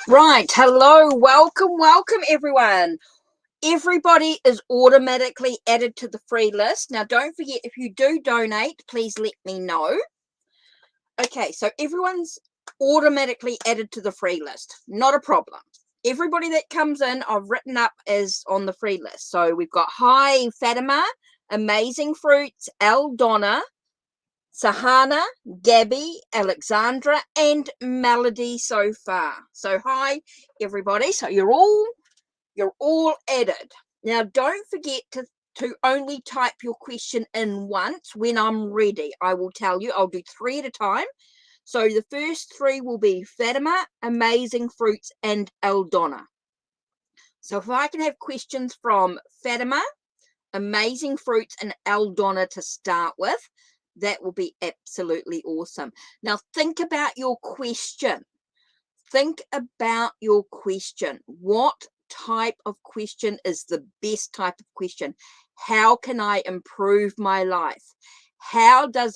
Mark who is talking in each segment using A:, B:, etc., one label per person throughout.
A: Right, hello, welcome everyone. Everybody is automatically added to the free list. Now don't forget, if you do donate, please let me know. Okay, so everyone's automatically added to the free list. Not a problem. Everybody that comes in, I've written up as on the free list. So we've got hi Fatima, Amazing Fruits, L Donna, Sahana, Gabby, Alexandra, and Melody so far. So hi everybody. So you're all added. Now don't forget to only type your question in once. When I'm ready, I will tell you. I'll do 3 at a time. So the first 3 will be Fatima, Amazing Fruits, and Eldonna. So if I can have questions from Fatima, Amazing Fruits, and Eldonna to start with, that will be absolutely awesome. Now think about your question. Think about your question. What type of question is the best type of question? How can I improve my life? How can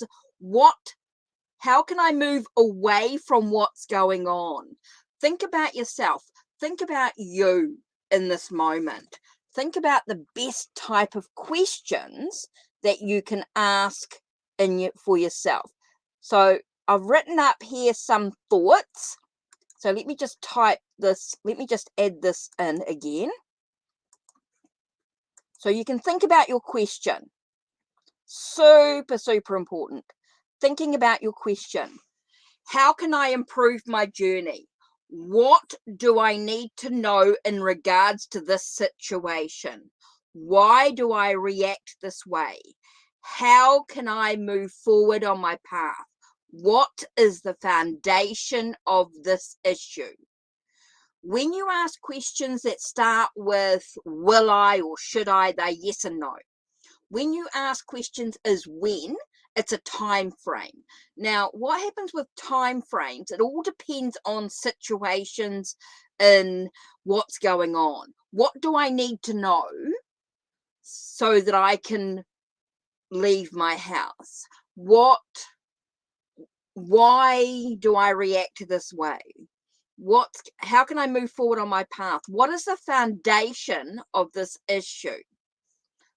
A: I move away from what's going on? Think about yourself. Think about you in this moment. Think about the best type of questions that you can ask for yourself. So I've written up here some thoughts. So let me just type this. Let me just add this in again. So you can think about your question. Super, super important. Thinking about your question. How can I improve my journey? What do I need to know in regards to this situation? Why do I react this way? How can I move forward on my path? What is the foundation of this issue? When you ask questions that start with will I or should I, they're yes and no. When you ask questions is when, it's a time frame. Now, what happens with time frames, it all depends on situations and what's going on. What do I need to know so that I can leave my house? Why do I react this way? How can I move forward on my path? What is the foundation of this issue?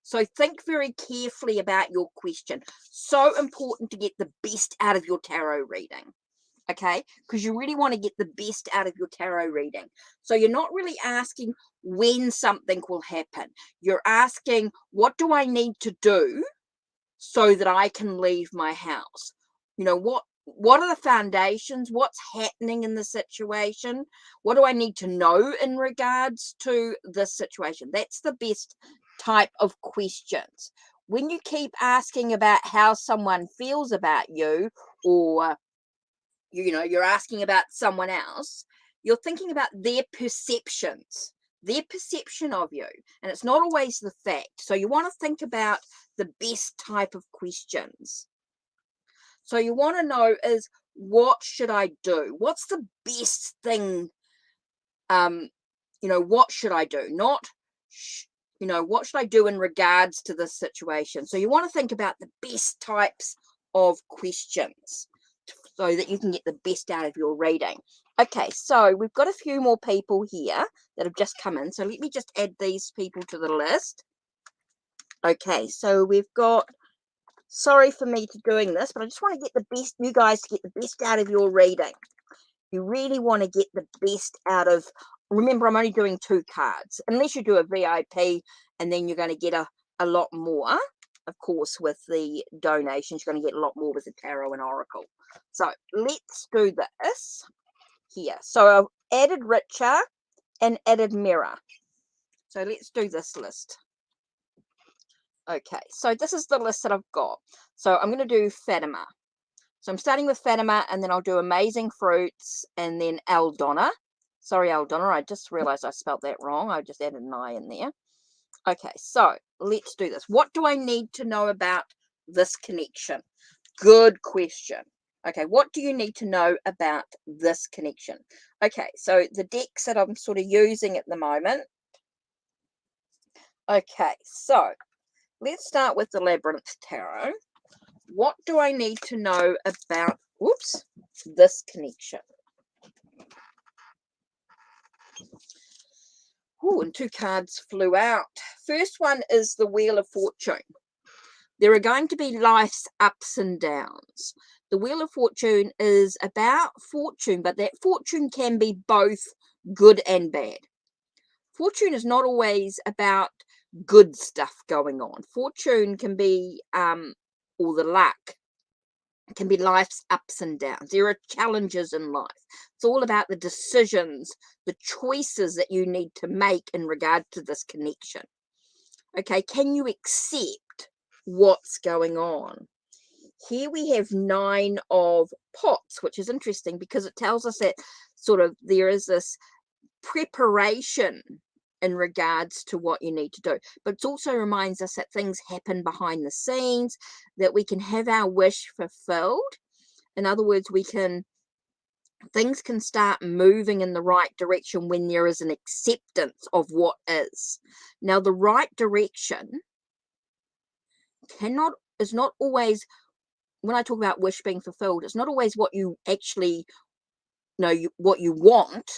A: So think very carefully about your question. So important to get the best out of your tarot reading, okay? Because you really want to get the best out of your tarot reading. So you're not really asking when something will happen. You're asking, what do I need to do so that I can leave my house? You know, what are the foundations? What's happening in the situation? What do I need to know in regards to this situation? That's the best type of questions. When you keep asking about how someone feels about you, or you're asking about someone else, you're thinking about their perceptions, their perception of you, and it's not always the fact. So you want to think about the best type of questions. So you want to know is, what should I do? What's the best thing? What should I do? Not, what should I do in regards to this situation? So you want to think about the best types of questions so that you can get the best out of your reading. Okay, so we've got a few more people here that have just come in. So let me just add these people to the list. Okay, so we've got, sorry for me to doing this, but I just want to get the best, you guys to get the best out of your reading. You really want to get the best out of, remember, I'm only doing 2 cards, unless you do a VIP, and then you're going to get a lot more. Of course, with the donations, you're going to get a lot more with the tarot and oracle. So let's do this here. So I've added richer and added mirror. So let's do this list. Okay, so this is the list that I've got. So I'm going to do Fatima. So I'm starting with Fatima, and then I'll do Amazing Fruits, and then Eldonna. Sorry, Eldonna, I just realized I spelled that wrong. I just added an I in there. Okay, so let's do this. What do I need to know about this connection? Good question. Okay, what do you need to know about this connection? Okay, so the decks that I'm sort of using at the moment. Okay, so let's start with the Labyrinth Tarot. What do I need to know about, this connection? Oh, and 2 cards flew out. First one is the Wheel of Fortune. There are going to be life's ups and downs. The Wheel of Fortune is about fortune, but that fortune can be both good and bad. Fortune is not always about good stuff going on. Fortune can be, or the luck, can be life's ups and downs. There are challenges in life. It's all about the decisions, the choices that you need to make in regard to this connection. Okay, can you accept what's going on? Here we have 9 of Pots, which is interesting because it tells us that sort of there is this preparation in regards to what you need to do, but it also reminds us that things happen behind the scenes, that we can have our wish fulfilled. In other words, things can start moving in the right direction when there is an acceptance of what is. Now, the right direction is not always, when I talk about wish being fulfilled, it's not always what you actually know, what you want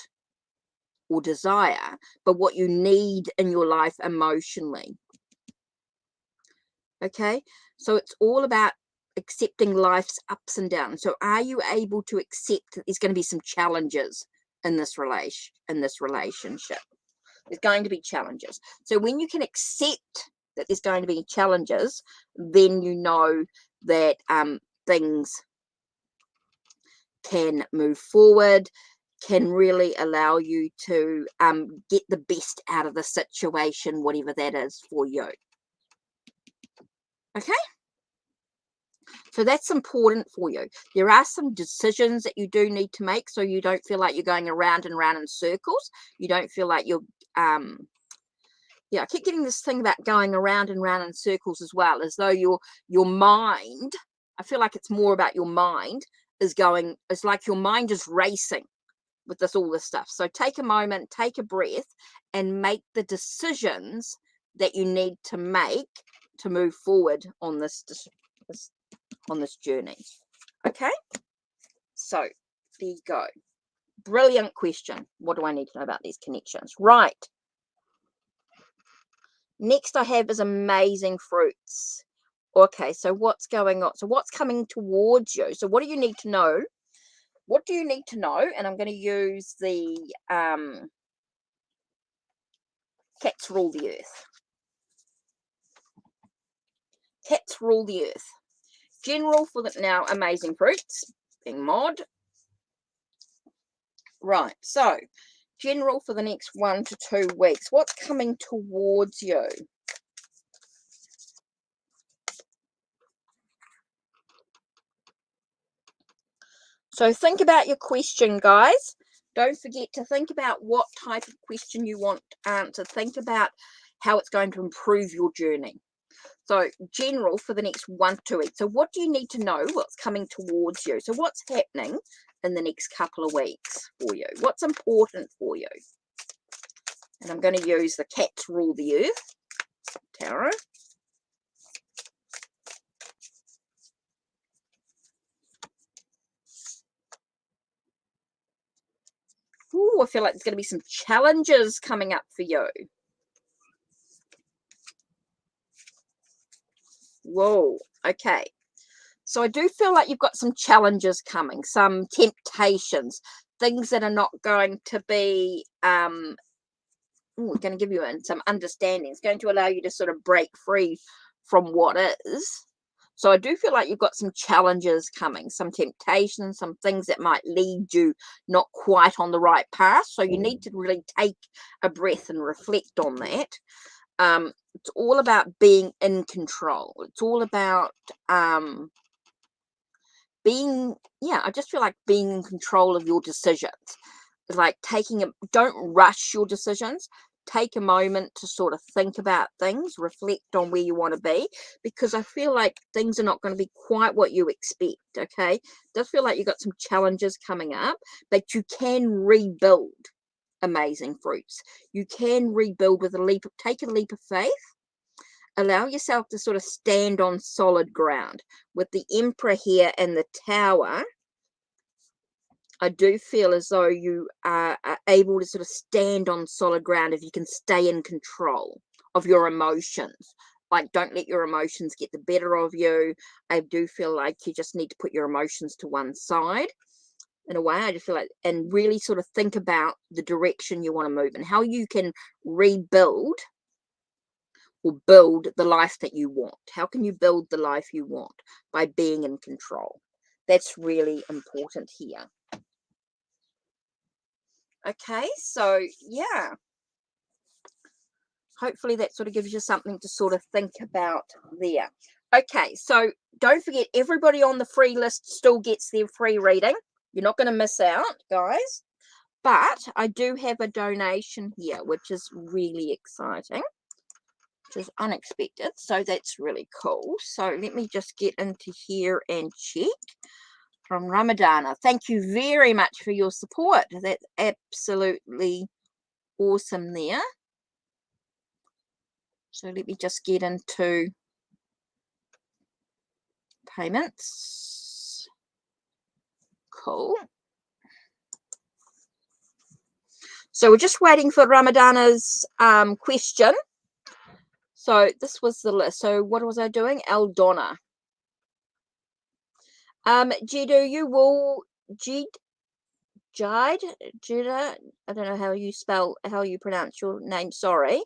A: or desire, but what you need in your life emotionally. Okay, so it's all about accepting life's ups and downs. So are you able to accept that there's going to be some challenges in this relationship? There's going to be challenges. So when you can accept that there's going to be challenges, then you know that things can move forward, can really allow you to get the best out of the situation, whatever that is for you. Okay? So that's important for you. There are some decisions that you do need to make so you don't feel like you're going around and around in circles. You don't feel like you're, I keep getting this thing about going around and around in circles as well, as though your mind, I feel like it's more about your mind it's like your mind is racing with all this stuff. So take a moment, take a breath, and make the decisions that you need to make to move forward on this journey. Okay, so there you go. Brilliant question. What do I need to know about these connections? Right. Next I have is amazing fruits. Okay, so what's going on? So what's coming towards you? So what do you need to know? What do you need to know? And I'm going to use the Cats Rule the Earth. Cats Rule the Earth. General for the now amazing fruits, being mod. Right, so general for the next 1 to 2 weeks. What's coming towards you? So think about your question, guys. Don't forget to think about what type of question you want to think about, how it's going to improve your journey. So general for the next 1 to 2 weeks. So what do you need to know? What's coming towards you? So what's happening in the next couple of weeks for you? What's important for you? And I'm going to use the Cats Rule the Earth tarot. Ooh, I feel like there's going to be some challenges coming up for you. Whoa, okay. So I do feel like you've got some challenges coming, some temptations, things that are not going to be, going to give you some understanding. It's going to allow you to sort of break free from what is. So I do feel like you've got some challenges coming, some temptations, some things that might lead you not quite on the right path. So you need to really take a breath and reflect on that. It's all about being in control. It's all about I just feel like being in control of your decisions. It's like don't rush your decisions. Take a moment to sort of think about things, reflect on where you want to be, because I feel like things are not going to be quite what you expect. Okay, it does feel like you've got some challenges coming up, but you can rebuild. Amazing fruits. You can rebuild with take a leap of faith. Allow yourself to sort of stand on solid ground. With the Emperor here and the Tower, I do feel as though you are able to sort of stand on solid ground if you can stay in control of your emotions. Like, don't let your emotions get the better of you. I do feel like you just need to put your emotions to one side. In a way, I just feel like, and really sort of think about the direction you want to move and how you can rebuild or build the life that you want. How can you build the life you want? By being in control. That's really important here. Okay, so yeah, hopefully that sort of gives you something to sort of think about there. Okay, so don't forget, everybody on the free list still gets their free reading. You're not going to miss out, guys. But I do have a donation here, which is really exciting, which is unexpected. So that's really cool. So let me just get into here and check. From Ramadana. Thank you very much for your support. That's absolutely awesome there. So let me just get into payments. Cool. So we're just waiting for Ramadana's question. So this was the list. So what was I doing? Eldonna. Jidu, you will Judah, I don't know how you pronounce your name, sorry.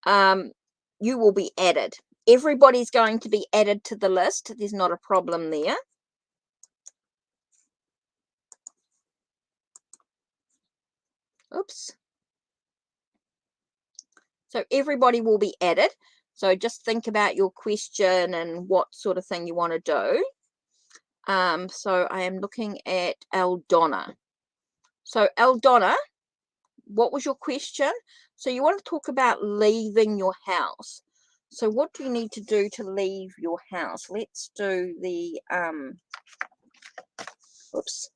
A: You will be added. Everybody's going to be added to the list. There's not a problem there. Oops. So everybody will be added. So just think about your question and what sort of thing you want to do. So I am looking at Eldonna. So Eldonna, what was your question? So you want to talk about leaving your house. So what do you need to do to leave your house? Let's do the oops.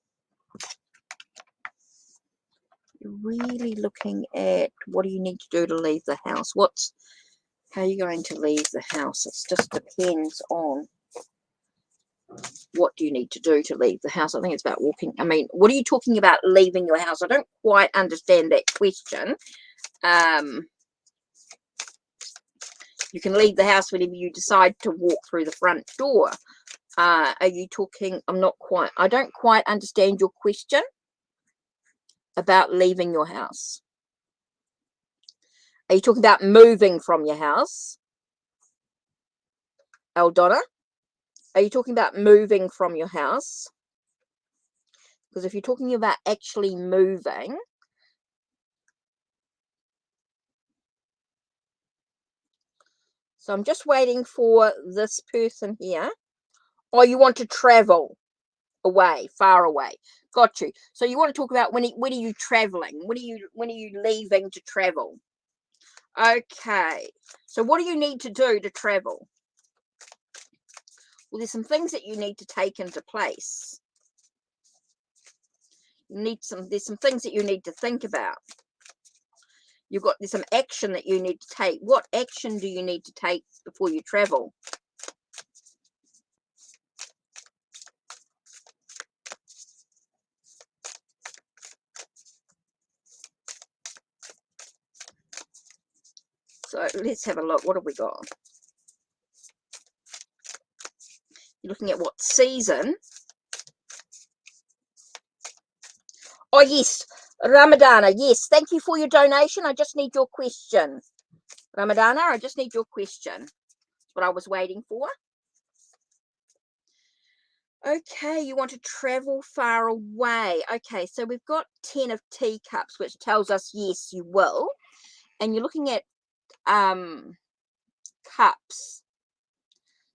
A: You're really looking at what do you need to do to leave the house? How are you going to leave the house? It just depends on what do you need to do to leave the house. I think it's about walking. I mean, what are you talking about leaving your house? I don't quite understand that question. You can leave the house whenever you decide to walk through the front door. Are you talking? I don't quite understand your question about leaving your house. Are you talking about moving from your house? Eldonna? Are you talking about moving from your house? Because if you're talking about actually moving, so I'm just waiting for this person here. Oh, you want to travel away, far away. Got you. So you want to talk about when are you traveling? When are you leaving to travel? Okay. So what do you need to do to travel? Well, there's some things that you need to take into place. There's some things that you need to think about. There's some action that you need to take. What action do you need to take before you travel? So let's have a look. What have we got? You're looking at what season? Oh, yes. Ramadana, yes. Thank you for your donation. I just need your question. Ramadana, I just need your question. That's what I was waiting for. Okay, you want to travel far away. Okay, so we've got 10 of teacups, which tells us, yes, you will. And you're looking at cups.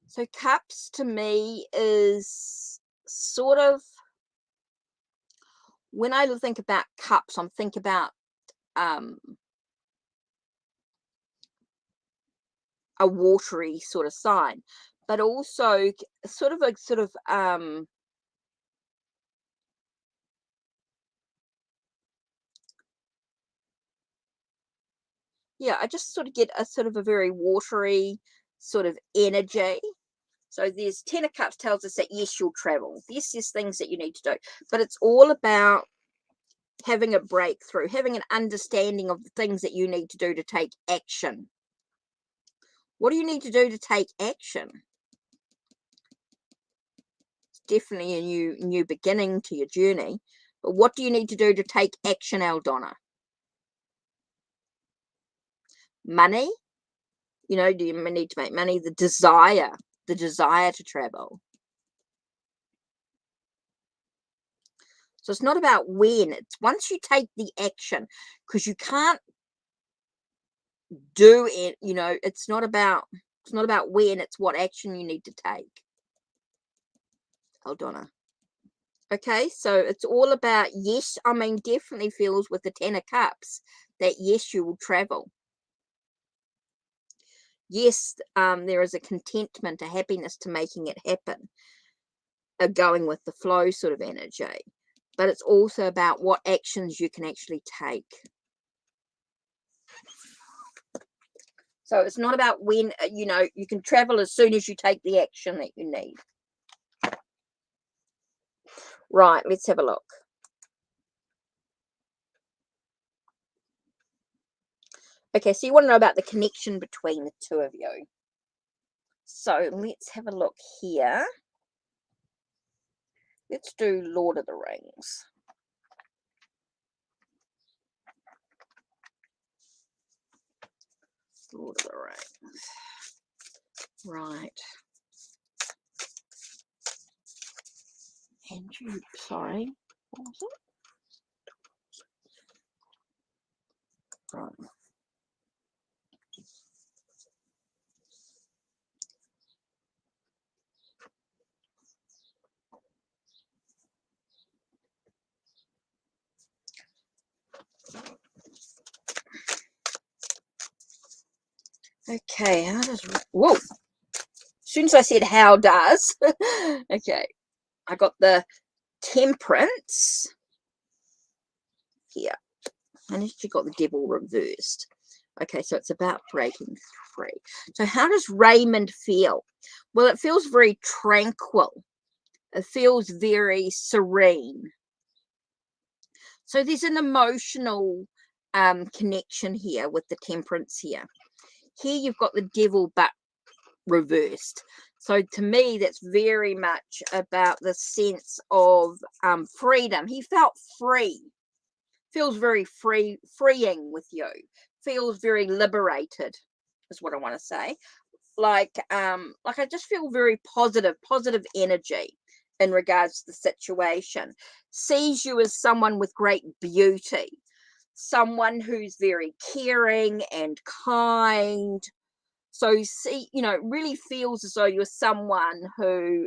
A: So cups to me is sort of, when I think about cups, I'm thinking about a watery sort of sign, but also sort of yeah, I just sort of get a sort of a very watery sort of energy. So there's 10 of Cups tells us that, yes, you'll travel. Yes, there's things that you need to do. But it's all about having a breakthrough, having an understanding of the things that you need to do to take action. What do you need to do to take action? It's definitely a new beginning to your journey. But what do you need to do to take action, Aldona? Money? You know, do you need to make money? The desire to travel. So it's not about when, it's once you take the action, because you can't do it, you know, it's not about when, it's what action you need to take. Aldona. Okay, so it's all about, yes, I mean, definitely feels with the 10 of Cups that, yes, you will travel. Yes, there is a contentment, a happiness to making it happen, a going with the flow sort of energy. But it's also about what actions you can actually take. So it's not about when, you know, you can travel as soon as you take the action that you need. Right, let's have a look. Okay, so you want to know about the connection between the two of you. So let's have a look here. Let's do Lord of the Rings. Lord of the Rings. Right. Andrew, sorry. What was it? Right. Okay, how does... Whoa! As soon as I said how does... Okay, I got the Temperance here. And you got the Devil reversed. Okay, so it's about breaking free. So how does Raymond feel? Well, it feels very tranquil. It feels very serene. So there's an emotional connection here with the Temperance here. Here you've got the Devil, but reversed. So to me, that's very much about the sense of freedom. He felt free. Feels very freeing with you. Feels very liberated, is what I want to say. Like I just feel very positive energy in regards to the situation. Sees you as someone with great beauty, someone who's very caring and kind. So see, you know, really feels as though you're someone who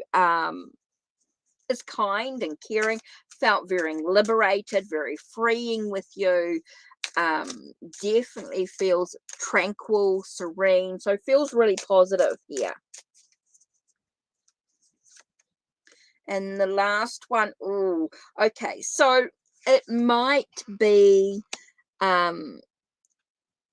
A: is kind and caring. Felt very liberated, very freeing with you. Definitely feels tranquil, serene. So feels really positive here. And the last one, oh, okay. So it might be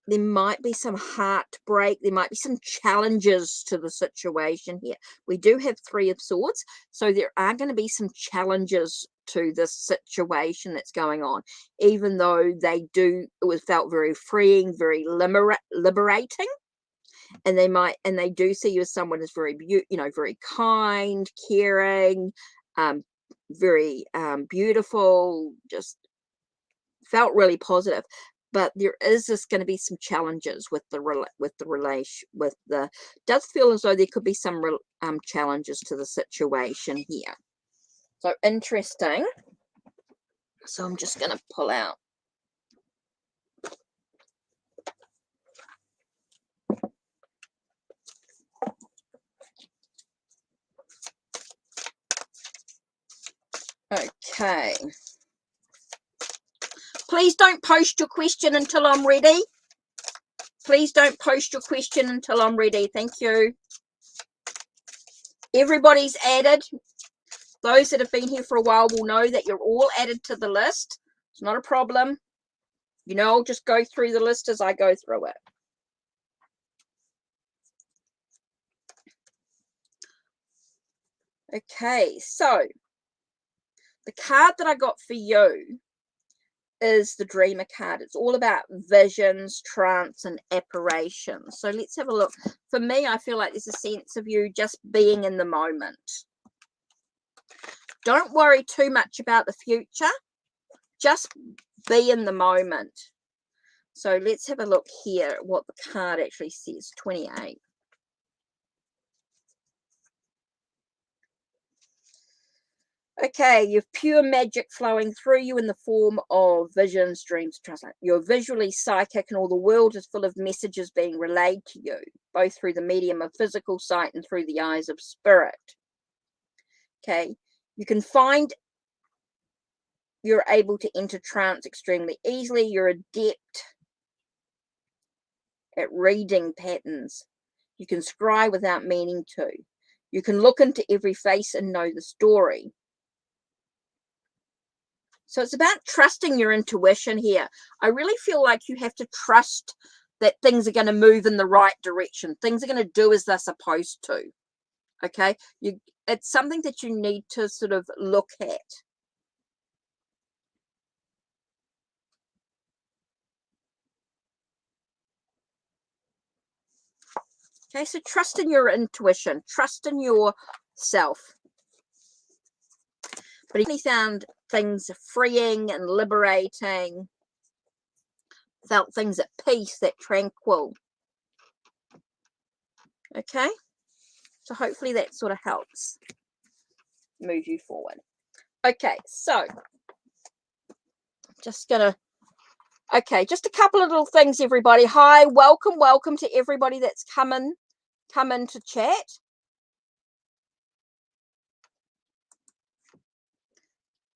A: there might be some heartbreak. There might be some challenges to the situation here. We do have 3 of Swords, so there are going to be some challenges to this situation that's going on, even though it felt very freeing, very liberating. And they do see you as someone who's very, very kind, caring, very beautiful, just felt really positive. But there is just going to be some challenges with the relation, does feel as though there could be some challenges to the situation here. So interesting. So I'm just going to pull out. Okay. Please don't post your question until I'm ready. Please don't post your question until I'm ready. Thank you. Everybody's added. Those that have been here for a while will know that you're all added to the list. It's not a problem. You know, I'll just go through the list as I go through it. Okay, so the card that I got for you is the Dreamer card. It's all about visions, trance, and apparitions. So let's have a look. For me, I feel like there's a sense of you just being in the moment. Don't worry too much about the future. Just be in the moment. So let's have a look here at what the card actually says. 28. Okay, you've pure magic flowing through you in the form of visions, dreams, trust. You're visually psychic, and all the world is full of messages being relayed to you, both through the medium of physical sight and through the eyes of spirit. Okay, you can find you're able to enter trance extremely easily. You're adept at reading patterns. You can scry without meaning to. You can look into every face and know the story. So it's about trusting your intuition here. I really feel like you have to trust that things are going to move in the right direction. Things are going to do as they're supposed to. Okay? It's something that you need to sort of look at. Okay, so trust in your intuition. Trust in yourself. But he found things freeing and liberating. Felt things at peace, that tranquil. Okay, so hopefully that sort of helps move you forward. Okay, so just gonna, okay, just a couple of little things, everybody. Hi, welcome to everybody that's come in to chat.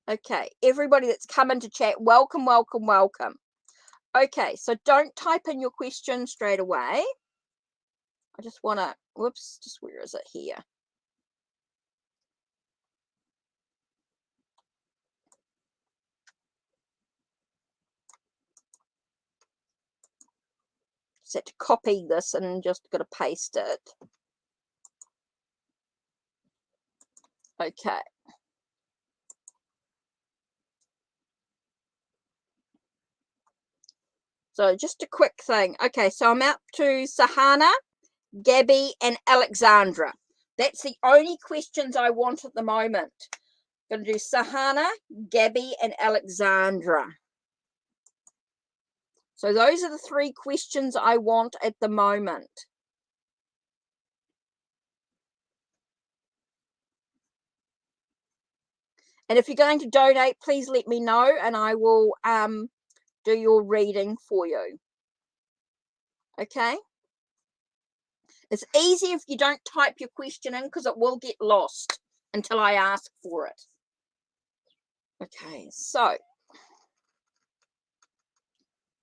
A: Okay, everybody that's come in to chat, welcome. Okay, so don't type in your question straight away. I just want to, whoops, just where is it here? Just had to copy this and just got to paste it. Okay. So just a quick thing. Okay, so I'm out to Sahana, Gabby, and Alexandra. That's the only questions I want at the moment. I'm going to do Sahana, Gabby, and Alexandra. So those are the 3 questions I want at the moment. And if you're going to donate, please let me know and I will do your reading for you. Okay? It's easy if you don't type your question in because it will get lost until I ask for it. Okay, so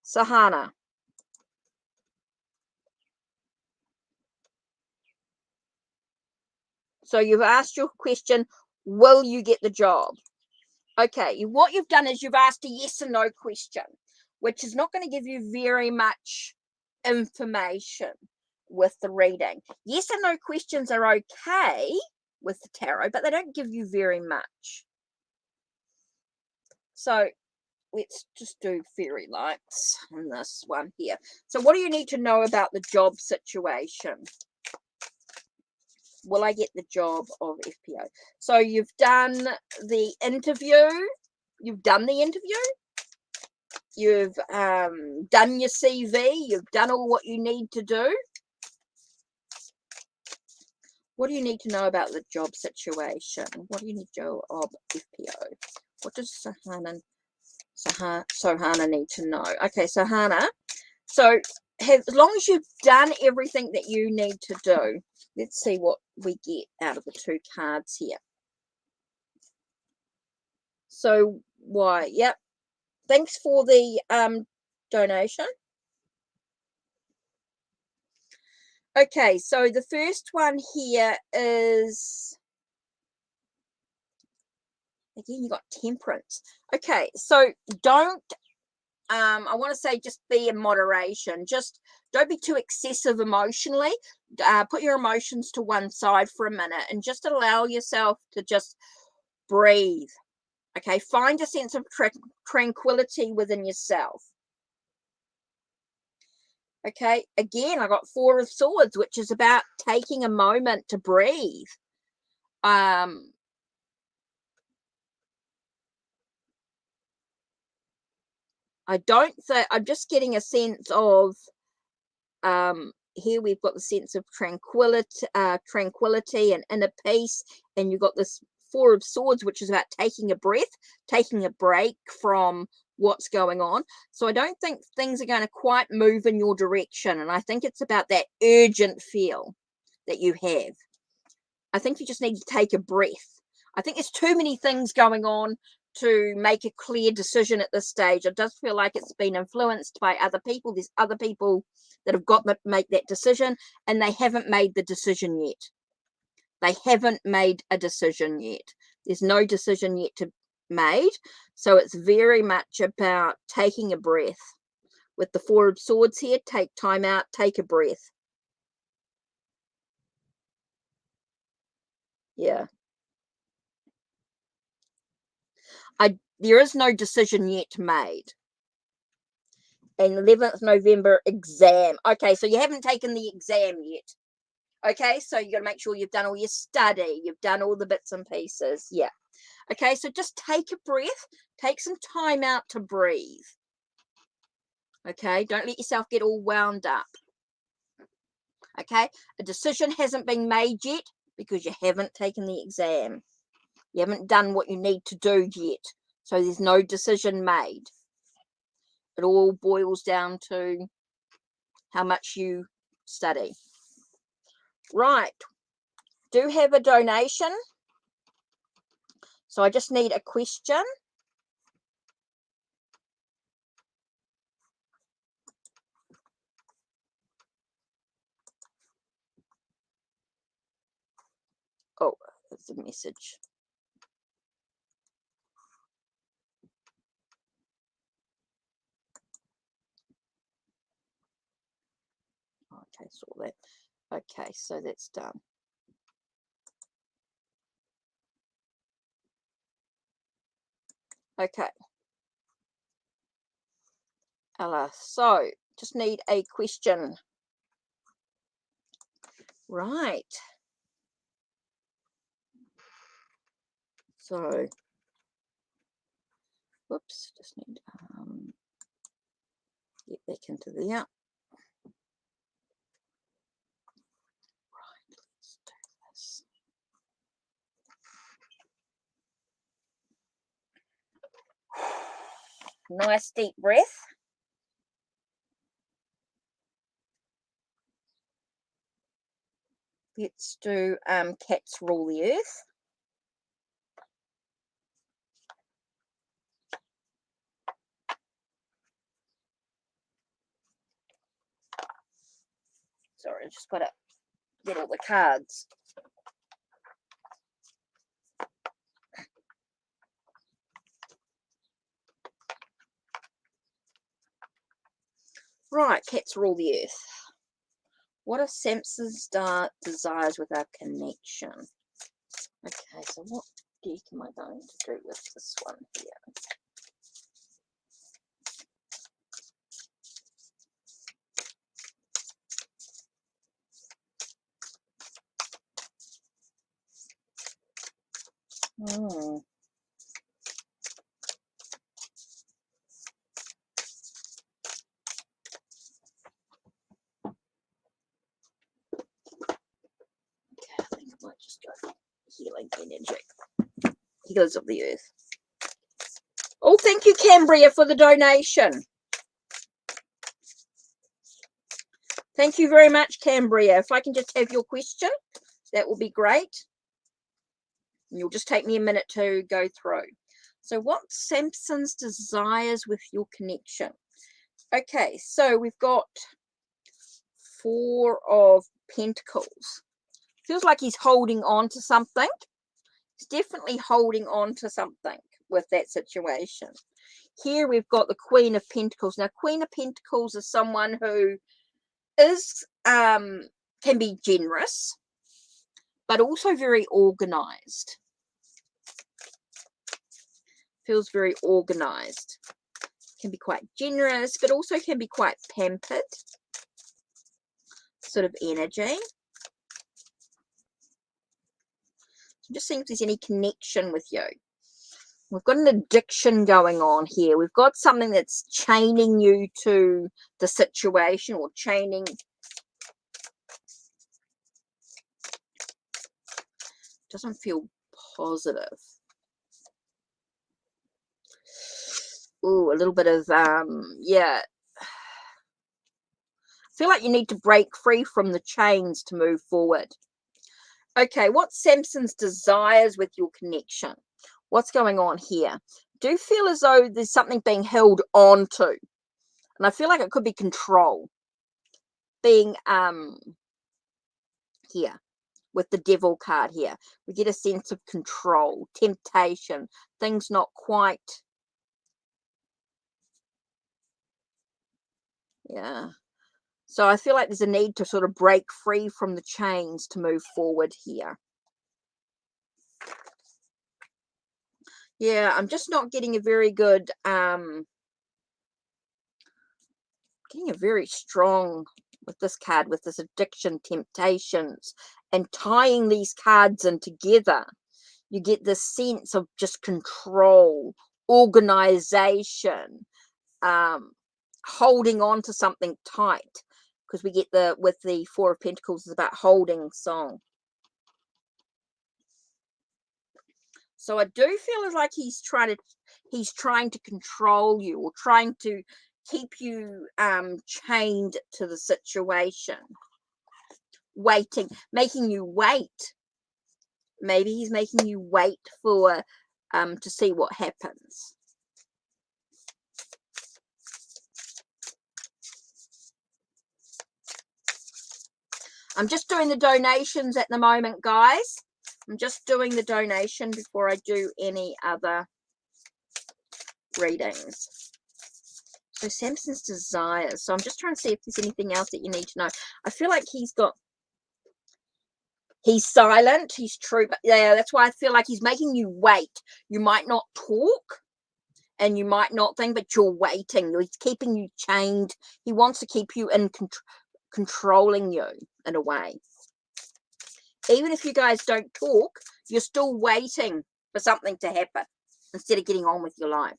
A: Sahana. So you've asked your question, will you get the job? Okay, what you've done is you've asked a yes or no question, which is not going to give you very much information with the reading. Yes or no questions are okay with the tarot, but they don't give you very much. So let's just do fairy lights on this one here. So what do you need to know about the job situation? Will I get the job of FPO? So you've done the interview. You've done the interview. You've done your CV. You've done all what you need to do. What do you need to know about the job situation? What do you need to know of FPO? What does Sohana need to know? Okay, Sohana. So as long as you've done everything that you need to do, let's see what we get out of the 2 cards here. So why? Yep. Thanks for the donation. Okay, so the first one here is, again, you got temperance. Okay, so don't, I want to say just be in moderation. Just Don't be too excessive emotionally. Put your emotions to one side for a minute and just allow yourself to just breathe. Okay, find a sense of tranquility within yourself. Okay, again, I got Four of Swords, which is about taking a moment to breathe. I don't think, I'm just getting a sense of, here we've got the sense of tranquility and inner peace, and you've got this Four of Swords, which is about taking a breath, taking a break from what's going on. So I don't think things are going to quite move in your direction, and I think it's about that urgent feel that you have. I think you just need to take a breath. I think there's too many things going on to make a clear decision at this stage. It does feel like it's been influenced by other people. There's other people that have got to make that decision, and they haven't made the decision yet. They haven't made a decision yet. There's no decision yet to made. So it's very much about taking a breath. With the Four of Swords here, take time out, take a breath. Yeah. There is no decision yet made. And 11th November exam. Okay, so you haven't taken the exam yet. Okay, so you got to make sure you've done all your study. You've done all the bits and pieces. Yeah. Okay, so just take a breath. Take some time out to breathe. Okay, don't let yourself get all wound up. Okay, a decision hasn't been made yet because you haven't taken the exam. You haven't done what you need to do yet. So there's no decision made. It all boils down to how much you study. Right. Do have a donation. So I just need a question. Oh, that's a message. Okay, saw that. Okay, so that's done. Okay. Ella, so just need a question. Right. So, whoops, just need get back into there. Right, let's do this. Nice deep breath. Let's do Cats Rule the Earth. Sorry, I just got to get all the cards. Right, Cats Rule the Earth. What are Samson's desires with our connection? Okay, so what deck am I going to do with this one here? I think I might just go healing energy. Healers of the Earth. Oh, thank you, Cambria, for the donation. Thank you very much, Cambria. If I can just have your question, that will be great. And you'll just take me a minute to go through. So what's Samson's desires with your connection? Okay, so we've got Four of Pentacles. Feels like he's holding on to something. He's definitely holding on to something with that situation. Here we've got the Queen of Pentacles. Now, Queen of Pentacles is someone who is can be generous, but also very organized. Feels very organized. Can be quite generous, but also can be quite pampered sort of energy. I'm just seeing if there's any connection with you. We've got an addiction going on here. We've got something that's chaining you to the situation, or chaining. Doesn't feel positive. Ooh, a little bit of, yeah. I feel like you need to break free from the chains to move forward. Okay, what's Samson's desires with your connection? What's going on here? Do feel as though there's something being held on to. And I feel like it could be control. Being, here, with the devil card here. We get a sense of control, temptation, things not quite. Yeah. So I feel like there's a need to sort of break free from the chains to move forward here. Yeah, I'm just not getting a very good, getting a very strong with this card, with this addiction, temptations, and tying these cards in together. You get this sense of just control, organization, holding on to something tight, because we get the, with the Four of Pentacles, is about holding song. So I do feel like he's trying to control you, or trying to keep you chained to the situation, waiting, making you wait. Maybe he's making you wait for to see what happens. I'm just doing the donations at the moment, guys. I'm just doing the donation before I do any other readings. So Samson's desires. So I'm just trying to see if there's anything else that you need to know. I feel like he's silent, he's true, but yeah, that's why I feel like he's making you wait. You might not talk, and you might not think, but you're waiting. He's keeping you chained. He wants to keep you in controlling you in a way. Even if you guys don't talk, you're still waiting for something to happen instead of getting on with your life.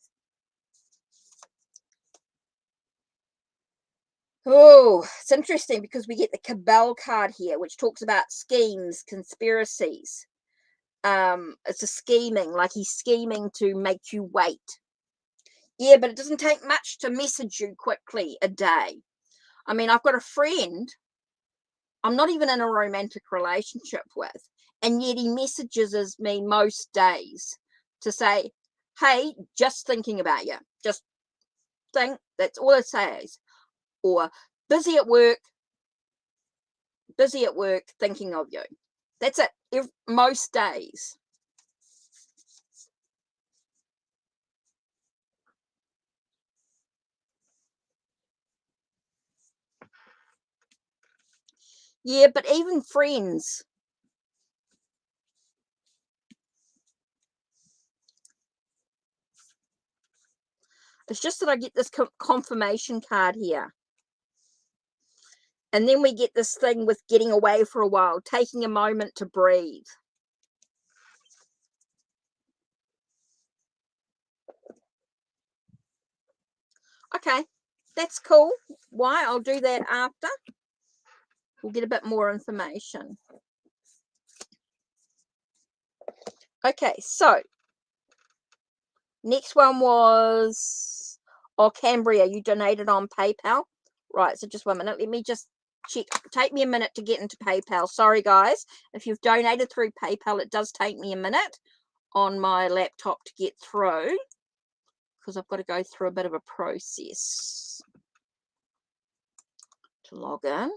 A: Oh, it's interesting because we get the Cabal card here, which talks about schemes, conspiracies. It's a scheming, like he's scheming to make you wait. Yeah, but it doesn't take much to message you quickly a day. I mean, I've got a friend I'm not even in a romantic relationship with, and yet he messages me most days to say, hey, just thinking about you. Just think, that's all it says. Or busy at work, thinking of you. That's it, most days. Yeah, but even friends. It's just that I get this confirmation card here. And then we get this thing with getting away for a while, taking a moment to breathe. Okay, that's cool. Why? I'll do that after. We'll get a bit more information. Okay, so next one was, oh, Cambria, you donated on PayPal. Right, so just 1 minute. Let me just check. Take me a minute to get into PayPal. Sorry, guys. If you've donated through PayPal, it does take me a minute on my laptop to get through, because I've got to go through a bit of a process to log in.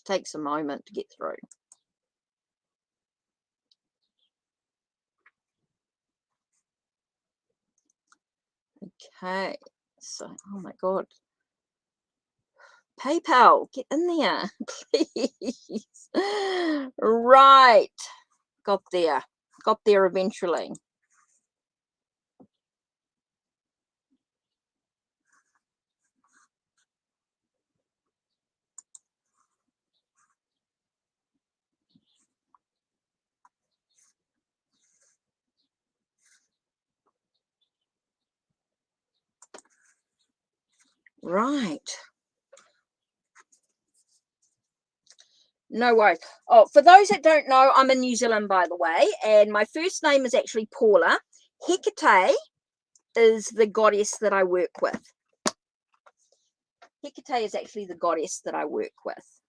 A: Just takes a moment to get through. Okay, so, oh my God. PayPal, get in there, please. Right, got there eventually. Right. No worries. Oh, for those that don't know, I'm in New Zealand, by the way, and my first name is actually Paula. Hecate is the goddess that I work with. Hecate is actually the goddess that I work with,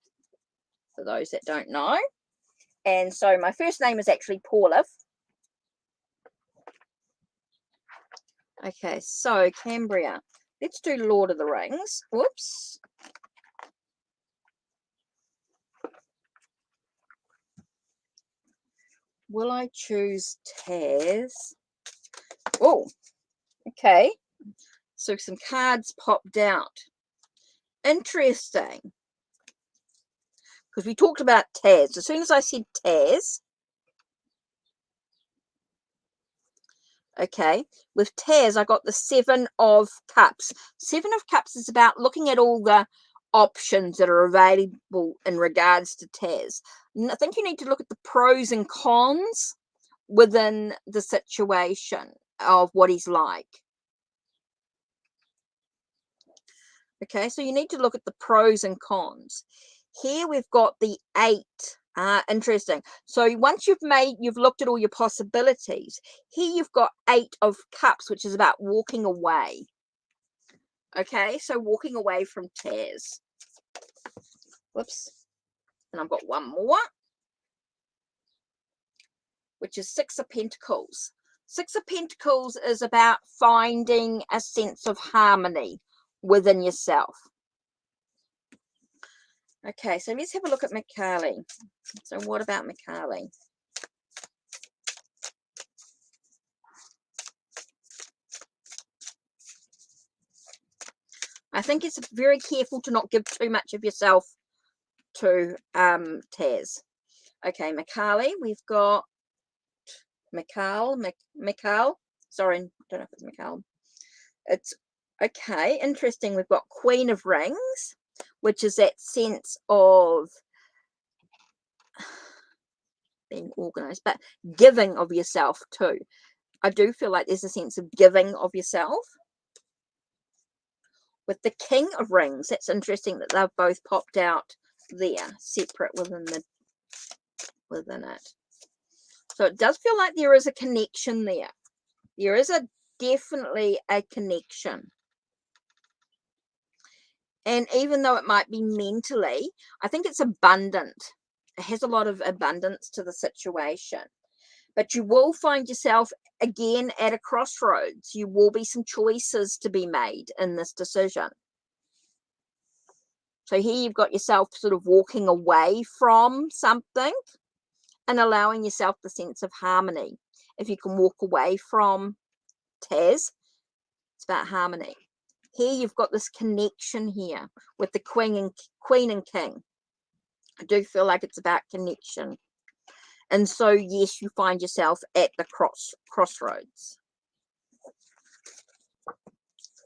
A: for those that don't know. And so my first name is actually Paula. Okay, so Cambria. Let's do Lord of the Rings. Whoops. Will I choose Taz? Oh, okay. So some cards popped out. Interesting. Because we talked about Taz. As soon as I said Taz, okay, with Taz, I got the 7 of Cups. 7 of Cups is about looking at all the options that are available in regards to Taz. I think you need to look at the pros and cons within the situation of what he's like. Okay, so you need to look at the pros and cons. Here we've got the 8. Interesting. So once you've looked at all your possibilities, here you've got 8 of Cups, which is about walking away. Okay, so walking away from Taz. Whoops. And I've got one more, which is 6 of Pentacles. 6 of Pentacles is about finding a sense of harmony within yourself. Okay, so let's have a look at Mikali. So what about Mikali? I think it's very careful to not give too much of yourself to Taz. Okay, Mikali, we've got Mikal. Sorry, I don't know if it's Mikal. It's okay, interesting. We've got Queen of Rings, which is that sense of being organized, but giving of yourself too. I do feel like there's a sense of giving of yourself. With the King of Rings, that's interesting that they've both popped out there, separate within it. So it does feel like there is a connection there. There is definitely a connection. And even though it might be mentally, I think it's abundant. It has a lot of abundance to the situation. But you will find yourself again at a crossroads. You will be some choices to be made in this decision. So here you've got yourself sort of walking away from something and allowing yourself the sense of harmony. If you can walk away from Taz, it's about harmony. Here you've got this connection here with the Queen and King. I do feel like it's about connection. And so, yes, you find yourself at the crossroads.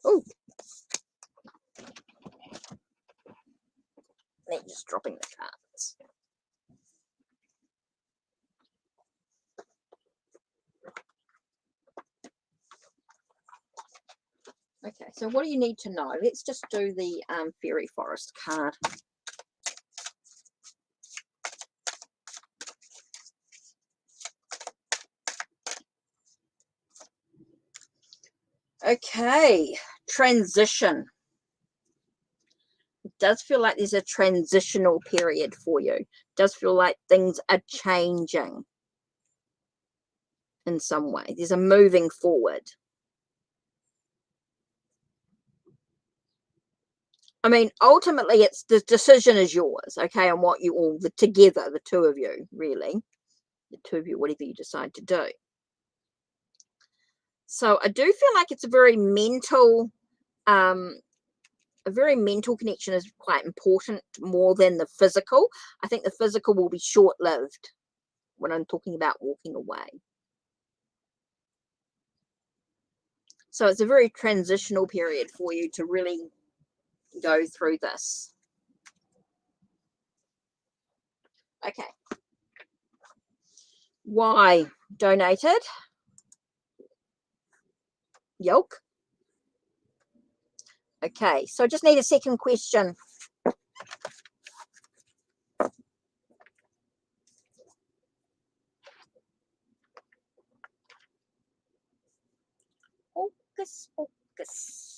A: Oh, they're just dropping the cards. Okay, so what do you need to know? Let's just do the Fairy Forest card. Okay, transition. It does feel like there's a transitional period for you. It does feel like things are changing in some way. There's a moving forward. I mean, ultimately, it's the decision is yours, okay, on what you all together, the two of you, really, the two of you, whatever you decide to do. So I do feel like it's a very mental connection is quite important more than the physical. I think the physical will be short-lived when I'm talking about walking away. So it's a very transitional period for you to really go through this. Okay. Why donated? Yolk. Okay, so I just need a second question. Focus, focus.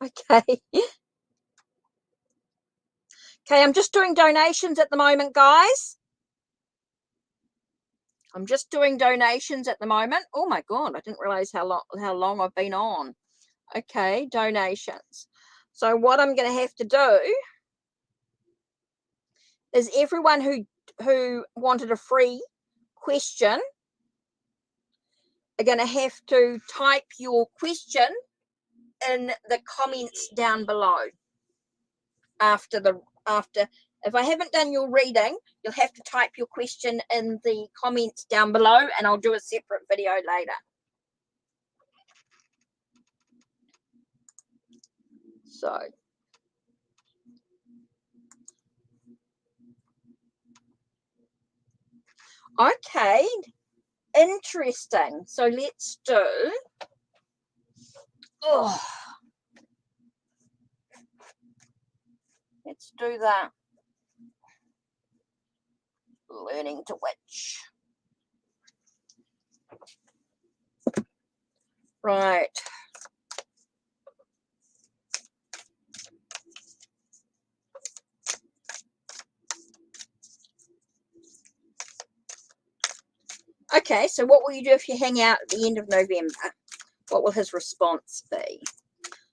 A: Okay. Okay, I'm just doing donations at the moment, guys. I'm just doing donations at the moment. Oh my God, I didn't realize how long I've been on. Okay, donations. So what I'm going to have to do is everyone who wanted a free question are going to have to type your question in the comments down below. After if I haven't done your reading, you'll have to type your question in the comments down below, and I'll do a separate video later. So okay, interesting. So let's do let's do that. Learning to witch. Right. Okay, so what will you do if you hang out at the end of November? What will his response be?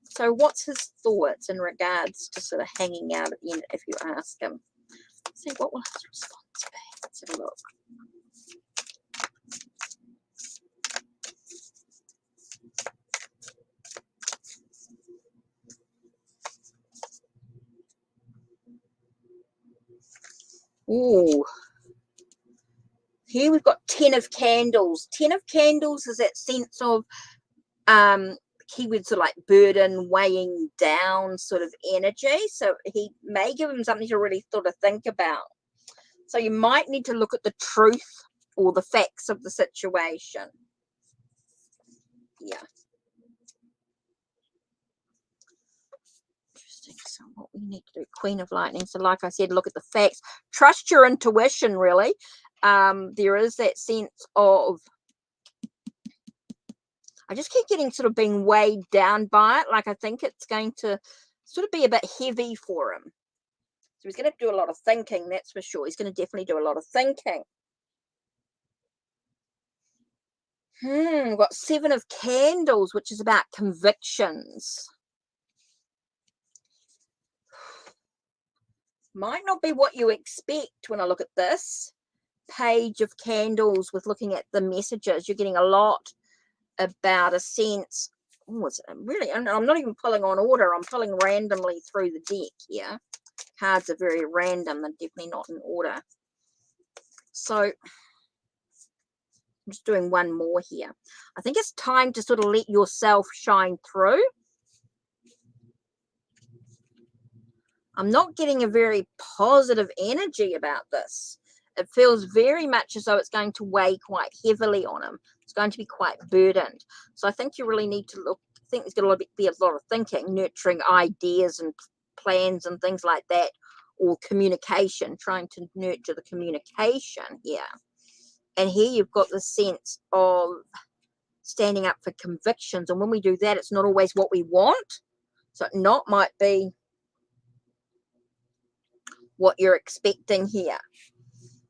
A: So what's his thoughts in regards to sort of hanging out at the end if you ask him? Let's see, what will his response be? Let's have a look. Ooh. Here we've got 10 of candles. 10 of candles is that sense of keywords are like burden, weighing down sort of energy. So he may give him something to really sort of think about. So you might need to look at the truth or the facts of the situation. Yeah. Interesting. So what we need to do, Queen of Lightning. So like I said, look at the facts. Trust your intuition, really. There is that sense of, I just keep getting sort of being weighed down by it. Like I think it's going to sort of be a bit heavy for him. So he's going to have to do a lot of thinking, that's for sure. He's going to definitely do a lot of thinking. We've got 7 of candles, which is about convictions. Might not be what you expect when I look at this. Page of candles with looking at the messages. You're getting a lot about a sense. Oh, it's really, I'm not even pulling on order. I'm pulling randomly through the deck here. Cards are very random. They're definitely not in order. So I'm just doing one more here. I think it's time to sort of let yourself shine through. I'm not getting a very positive energy about this. It feels very much as though it's going to weigh quite heavily on him. It's going to be quite burdened. So I think you really need to look. I think there's going to be a lot of thinking, nurturing ideas and plans and things like that, or communication, trying to nurture the communication here. And here you've got the sense of standing up for convictions. And when we do that, it's not always what we want. So it might be what you're expecting here.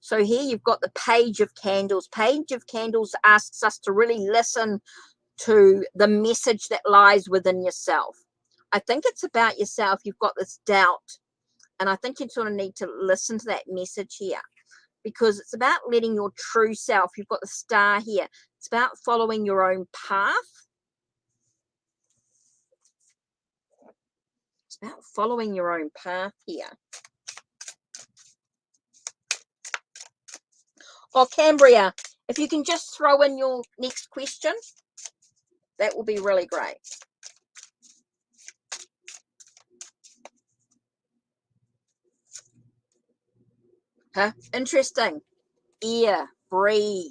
A: So here you've got the Page of Candles. Page of Candles asks us to really listen to the message that lies within yourself. I think it's about yourself. You've got this doubt, and I think you sort of need to listen to that message here, because it's about letting your true self. You've got the Star here. It's about following your own path. It's about following your own path here. Oh, Cambria, if you can just throw in your next question, that will be really great. Huh? Interesting. Air, breathe.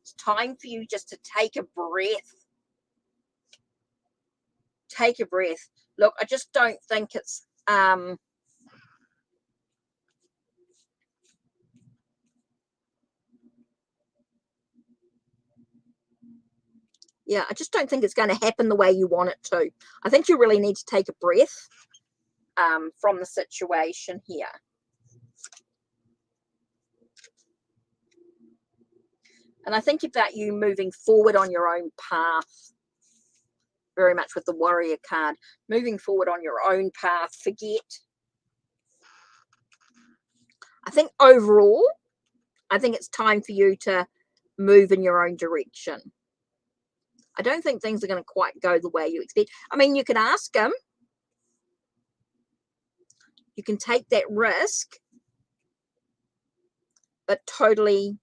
A: It's time for you just to take a breath. Take a breath. Look, I just don't think it's yeah, I just don't think it's going to happen the way you want it to. I think you really need to take a breath from the situation here. And I think about you moving forward on your own path, very much with the Warrior card. Moving forward on your own path, forget. I think overall, I think it's time for you to move in your own direction. I don't think things are going to quite go the way you expect. I mean, you can ask them. You can take that risk, but totally,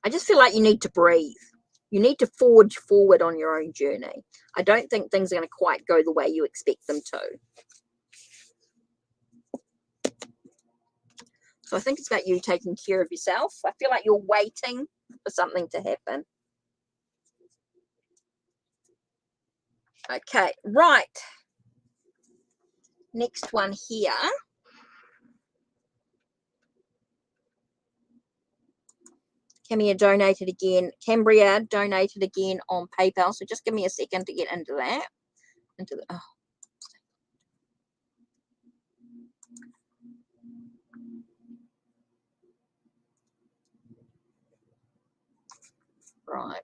A: I just feel like you need to breathe. You need to forge forward on your own journey. I don't think things are going to quite go the way you expect them to. So I think it's about you taking care of yourself. I feel like you're waiting for something to happen. Okay, right. Next one here. Cambria donated again. Cambria donated again on PayPal. So just give me a second to get into that. Oh. Right.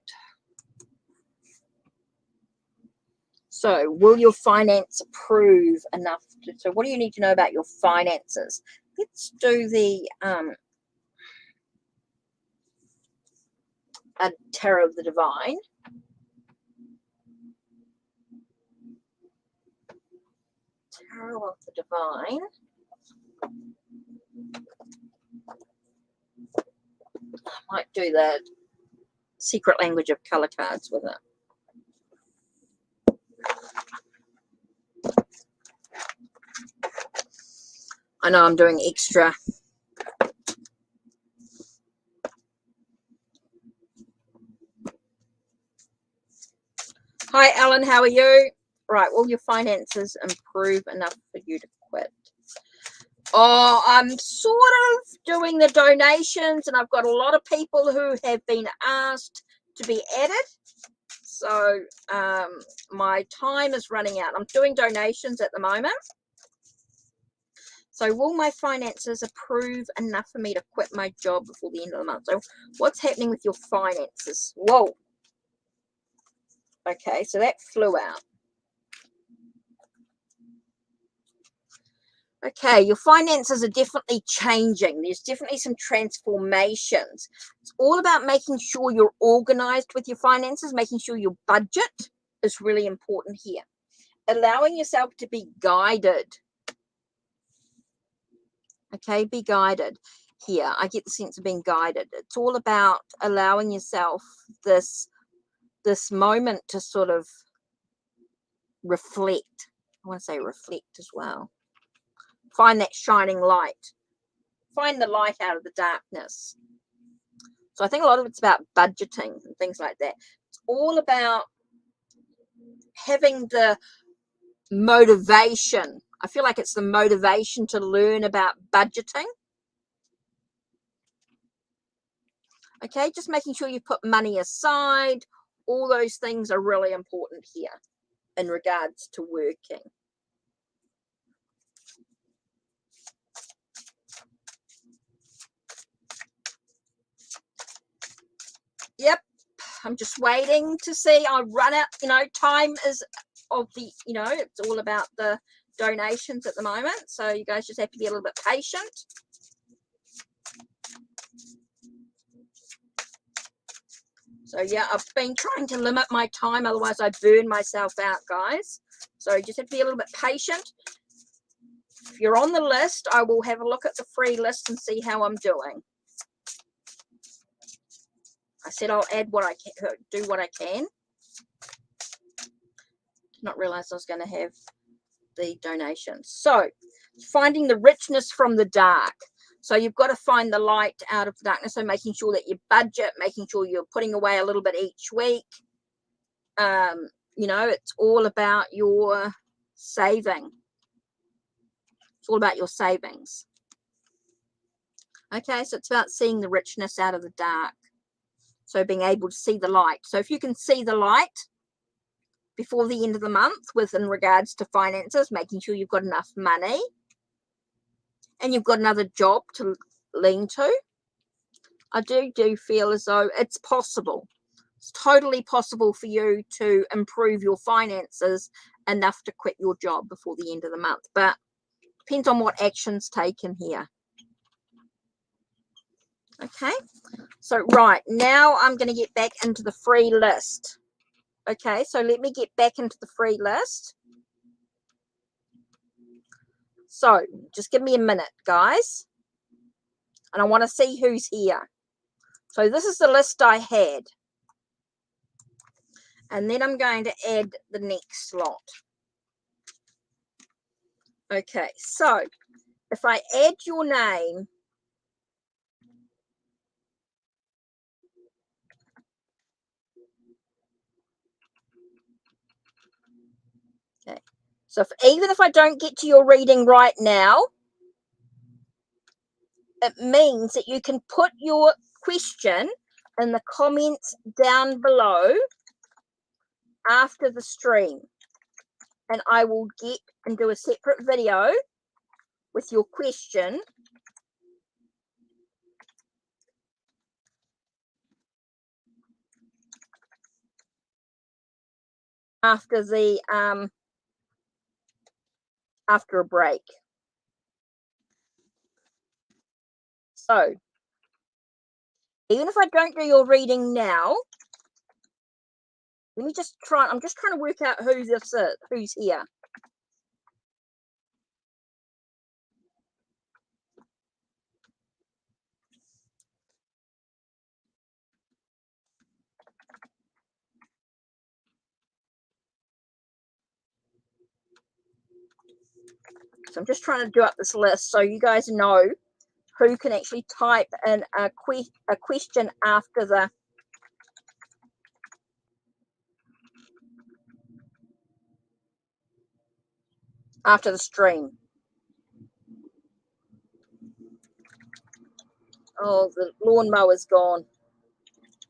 A: So will your finance approve enough? So what do you need to know about your finances? Let's do the Tarot of the Divine. Tarot of the Divine. I might do the Secret Language of Color cards with it. I know I'm doing extra. Hi, Alan. How are you? Right. Will your finances improve enough for you to quit? Oh, I'm sort of doing the donations, and I've got a lot of people who have been asked to be added. So my time is running out. I'm doing donations at the moment. So will my finances approve enough for me to quit my job before the end of the month? So what's happening with your finances? Whoa. Okay, so that flew out. Okay, your finances are definitely changing. There's definitely some transformations. It's all about making sure you're organized with your finances, making sure your budget is really important here. Allowing yourself to be guided. Okay, be guided here. I get the sense of being guided. It's all about allowing yourself this moment to sort of reflect. I want to say reflect as well. Find that shining light. Find the light out of the darkness. So I think a lot of it's about budgeting and things like that. It's all about having the motivation. I feel like it's the motivation to learn about budgeting. Okay, just making sure you put money aside. All those things are really important here in regards to working. Yep, I'm just waiting to see. I run out, you know, time is of the, you know, it's all about the donations at the moment. So you guys just have to be a little bit patient. So yeah, I've been trying to limit my time, otherwise I burn myself out, guys. So you just have to be a little bit patient. If you're on the list, I will have a look at the free list and see how I'm doing. I said I'll add what I can, do what I can. Did not realize I was going to have the donations. So finding the richness from the dark. So you've got to find the light out of the darkness. So making sure that you budget, making sure you're putting away a little bit each week. You know, it's all about your saving. It's all about your savings. Okay, so it's about seeing the richness out of the dark. So being able to see the light. So if you can see the light before the end of the month with in regards to finances, making sure you've got enough money and you've got another job to lean to, I do feel as though it's possible. It's totally possible for you to improve your finances enough to quit your job before the end of the month. But depends on what action's taken here. Okay, so right now I'm going to get back into the free list. Okay, so let me get back into the free list. So just give me a minute, guys. And I want to see who's here. So this is the list I had. And then I'm going to add the next slot. Okay, so if I add your name, okay, so even if I don't get to your reading right now, it means that you can put your question in the comments down below after the stream. And I will get and do a separate video with your question after the after a break. So even if I don't do your reading now, let me just try. I'm just trying to work out who's here. So I'm just trying to do up this list so you guys know who can actually type in a question after the stream. Oh, the lawnmower's gone.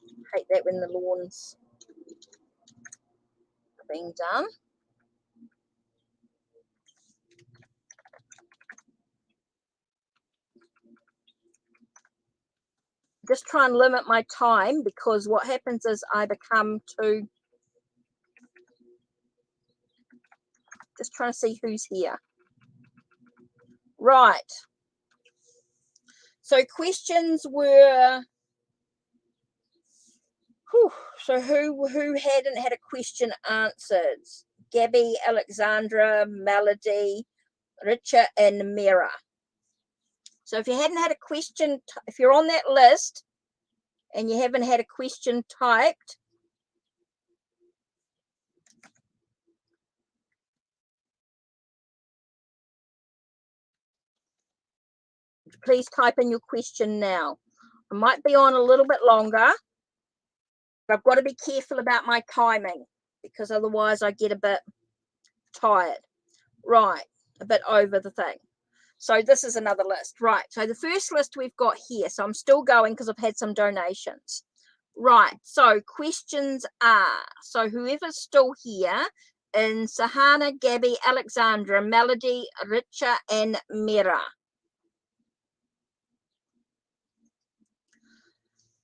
A: I hate that when the lawns are being done. Just try and limit my time, because what happens is I become too... Just trying to see who's here. Right. So questions were... Whew, so who hadn't had a question answered? Gabby, Alexandra, Melody, Richa, and Mira. So if you hadn't had a question, if you're on that list and you haven't had a question typed, please type in your question now. I might be on a little bit longer, but I've got to be careful about my timing, because otherwise I get a bit tired. Right, a bit over the thing. So this is another list. Right, so the first list we've got here. So I'm still going because I've had some donations. Right, so questions are, so whoever's still here, in Sahana, Gabby, Alexandra, Melody, Richa, and Mira.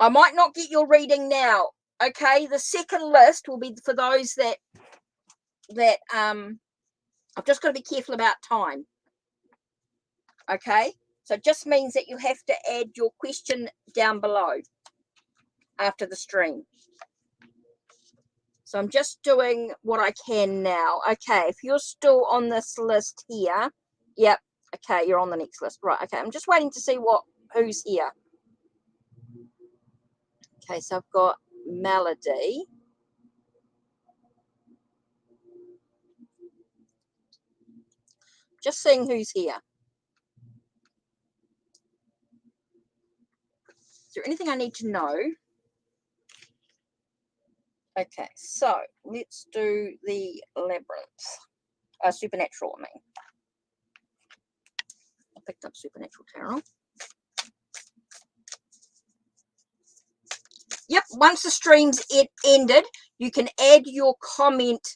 A: I might not get your reading now. Okay, the second list will be for those that I've just got to be careful about time. Okay, so it just means that you have to add your question down below after the stream. So I'm just doing what I can now. Okay, if you're still on this list here, yep. Okay, you're on the next list, right? Okay, I'm just waiting to see who's here. Okay, so I've got Melody. Just seeing who's here. Is there anything I need to know? Okay, so let's do the labyrinth. Supernatural, I mean. I picked up Supernatural Tarot. Yep, once the stream's ended, you can add your comment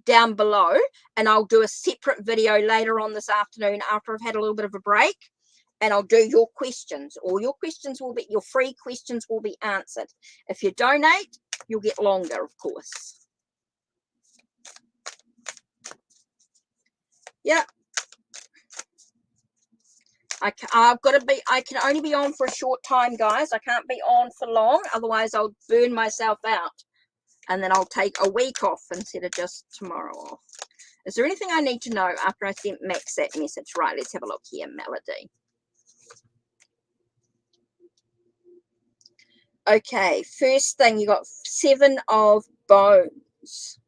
A: down below, and I'll do a separate video later on this afternoon after I've had a little bit of a break, and I'll do your questions. All your questions will be, your free questions will be answered. If you donate, you'll get longer, of course. Yep. I can only be on for a short time, guys. I can't be on for long, otherwise I'll burn myself out, and then I'll take a week off instead of just tomorrow off. Is there anything I need to know after I sent Max that message? Right, let's have a look here. Melody. Okay, first thing, you got 7 of Bones.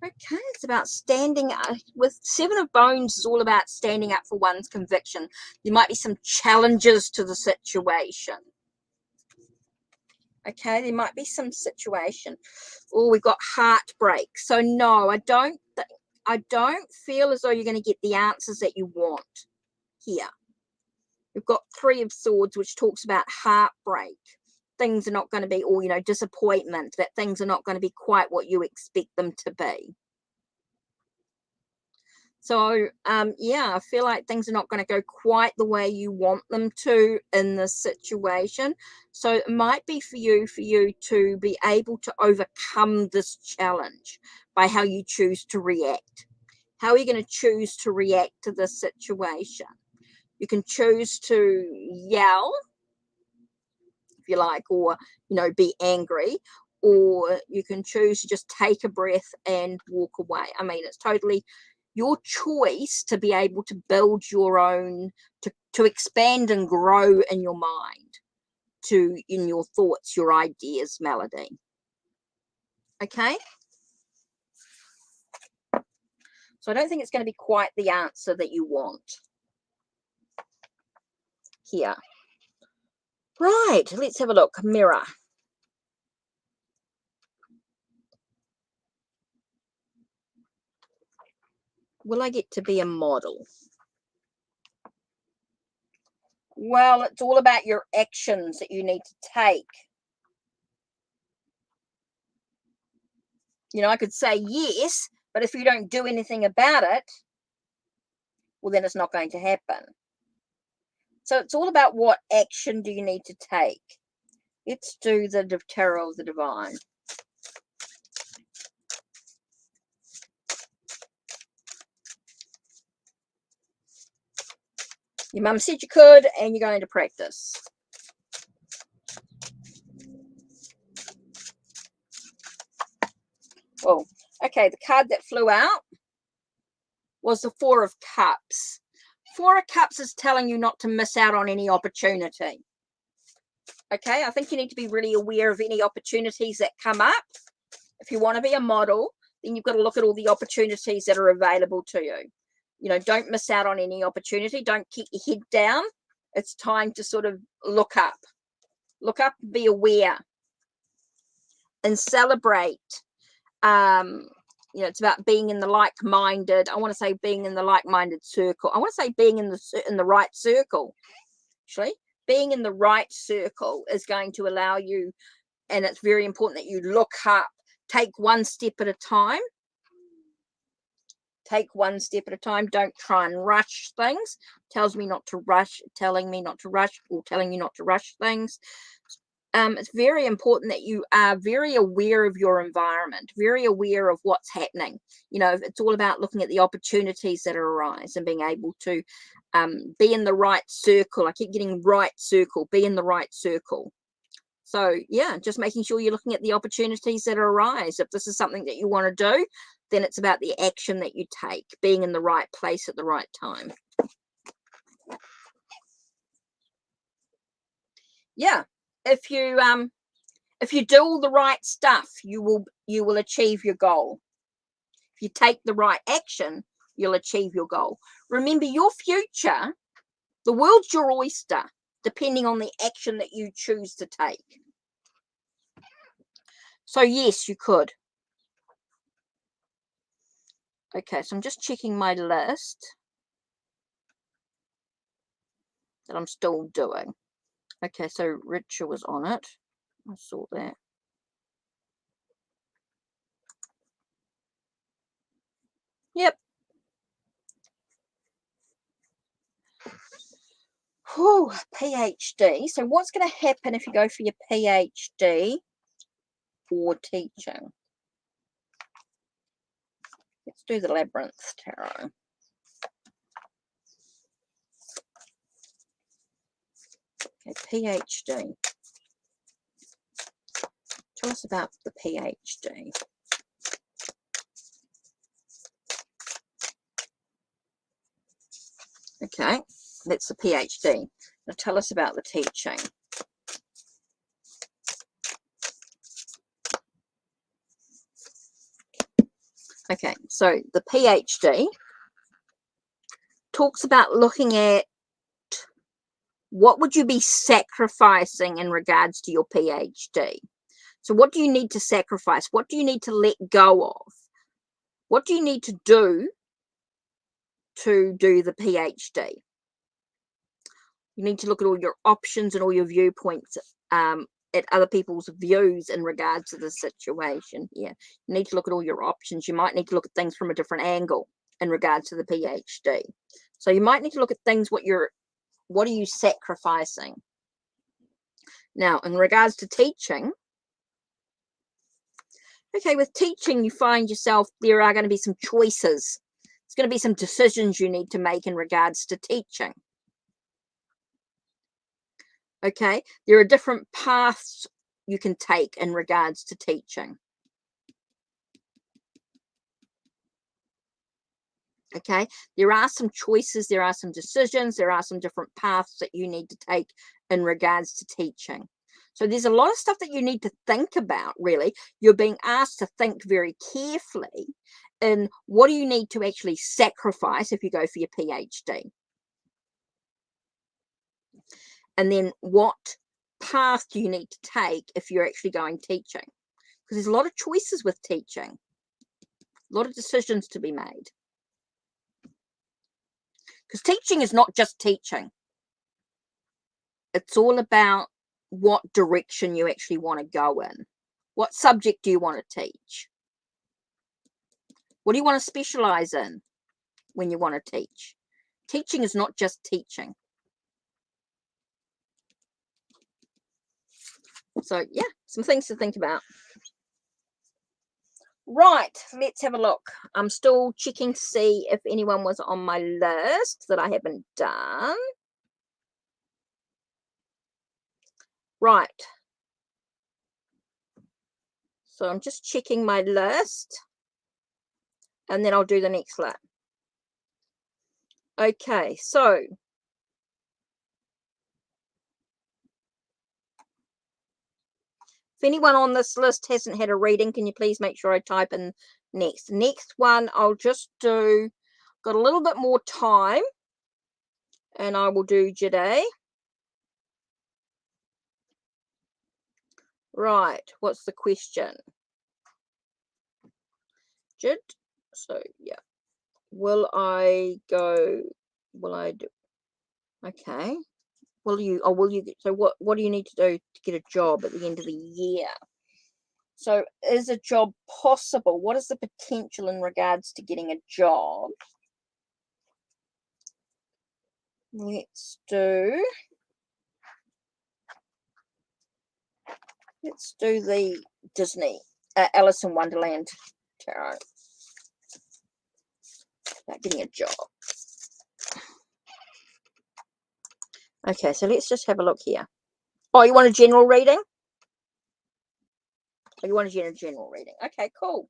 A: Okay, it's about standing up. With 7 of Bones is all about standing up for one's conviction. There might be some challenges to the situation. Okay, there might be some situation. Oh, we've got heartbreak. So no, I don't feel as though you're going to get the answers that you want here. We've got 3 of Swords, which talks about heartbreak. Things are not going to be, or, you know, disappointment, that things are not going to be quite what you expect them to be. So, yeah, I feel like things are not going to go quite the way you want them to in this situation. So it might be for you to be able to overcome this challenge by how you choose to react. How are you going to choose to react to this situation? You can choose to yell, if you like, or, you know, be angry, or you can choose to just take a breath and walk away. I mean, it's totally your choice to be able to build your own, to expand and grow in your mind, in your thoughts, your ideas, Melody. Okay? So I don't think it's going to be quite the answer that you want here. Right, let's have a look. Mirror. Will I get to be a model? Well, it's all about your actions that you need to take. You know, I could say yes, but if you don't do anything about it, well, then it's not going to happen. So it's all about what action do you need to take. Let's do the Tarot of the Divine. Your mum said you could, and you're going to practice. Oh, okay, the card that flew out was the 4 of Cups. 4 of Cups is telling you not to miss out on any opportunity. Okay, I think you need to be really aware of any opportunities that come up. If you want to be a model, then you've got to look at all the opportunities that are available to you. You know, don't miss out on any opportunity. Don't keep your head down. It's time to sort of look up. Look up, be aware, and celebrate. You know, it's about being in the like-minded. I want to say being in the like-minded circle. I want to say being in the right circle. Actually, being in the right circle is going to allow you, and it's very important that you look up. Take one step at a time. Take one step at a time. Don't try and rush things. Tells me not to rush, telling me not to rush, or telling you not to rush things. it's very important that you are very aware of your environment, very aware of what's happening. You know, it's all about looking at the opportunities that arise and being able to be in the right circle. I keep getting right circle, be in the right circle. So yeah, just making sure you're looking at the opportunities that arise. If this is something that you want to do, then it's about the action that you take, being in the right place at the right time. Yeah, if you do all the right stuff, you will achieve your goal. If you take the right action, you'll achieve your goal. Remember, your future, the world's your oyster, depending on the action that you choose to take. So yes, you could. Okay, so I'm just checking my list that I'm still doing. Okay, so Richard was on it. I saw that. Yep. Whew, PhD. So what's going to happen if you go for your PhD for teaching? Let's do the Labyrinth Tarot. Okay, PhD. Tell us about the PhD. Okay, that's the PhD. Now tell us about the teaching. Okay, so the PhD talks about looking at what would you be sacrificing in regards to your PhD. So what do you need to sacrifice? What do you need to let go of? What do you need to do the PhD? You need to look at all your options and all your viewpoints, at other people's views in regards to the situation here. You need to look at all your options. You might need to look at things from a different angle in regards to the PhD. So you might need to look at things, what are you sacrificing? Now, in regards to teaching, okay, with teaching, you find yourself, there are going to be some choices. It's going to be some decisions you need to make in regards to teaching. Okay, there are different paths you can take in regards to teaching. Okay, there are some choices, there are some decisions, there are some different paths that you need to take in regards to teaching. So there's a lot of stuff that you need to think about, really. You're being asked to think very carefully in what do you need to actually sacrifice if you go for your PhD. And then what path do you need to take if you're actually going teaching? Because there's a lot of choices with teaching, a lot of decisions to be made. Because teaching is not just teaching. It's all about what direction you actually want to go in. What subject do you want to teach? What do you want to specialize in when you want to teach? Teaching is not just teaching. So, yeah, some things to think about. Right, let's have a look. I'm still checking to see if anyone was on my list that I haven't done. Right. So I'm just checking my list and then I'll do the next lap. Okay, so if anyone on this list hasn't had a reading, can you please make sure I type in next? Next one, I'll just do, got a little bit more time, and I will do Jade. Right, what's the question? Jid, so yeah. Will I do, okay. Will you, so what do you need to do to get a job at the end of the year? So is a job possible? What is the potential in regards to getting a job? Let's do Let's do the Disney, Alice in Wonderland tarot. About getting a job. Okay, so let's just have a look here. Oh, you want a general reading? Oh, you want a general reading? Okay, cool.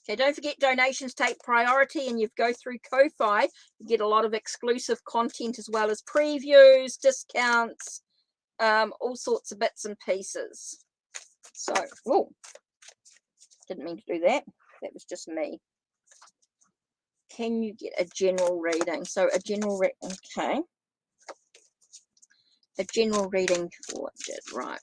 A: Okay, don't forget donations take priority, and you go through Ko-Fi, you get a lot of exclusive content as well as previews, discounts, all sorts of bits and pieces. So, oh, didn't mean to do that. That was just me. Can you get a general reading? So a general reading, okay. A general reading for it, right.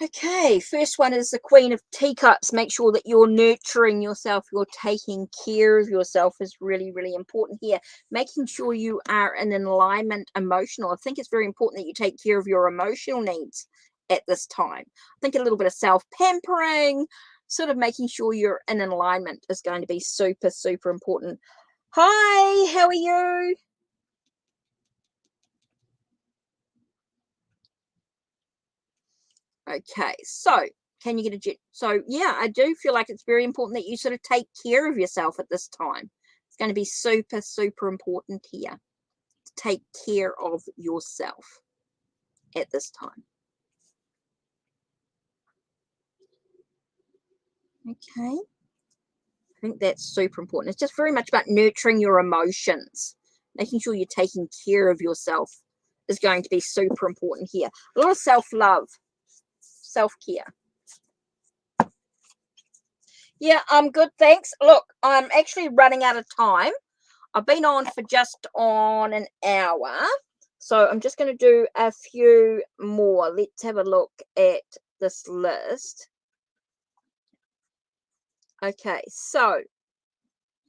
A: Okay, first one is the Queen of Teacups. Make sure that you're nurturing yourself, you're taking care of yourself is really, really important here. Making sure you are in alignment emotional. I think it's very important that you take care of your emotional needs at this time. I think a little bit of self-pampering, sort of making sure you're in alignment is going to be super, super important. Hi, how are you? Okay, so can you get a so yeah, I do feel like it's very important that you sort of take care of yourself at this time. It's going to be super, super important here to take care of yourself at this time. Okay, I think that's super important. It's just very much about nurturing your emotions, making sure you're taking care of yourself is going to be super important here. A lot of self-love, self-care. Yeah, I'm good, thanks. Look, I'm actually running out of time. I've been on for just on an hour, so I'm just going to do a few more. Let's have a look at this list. Okay, so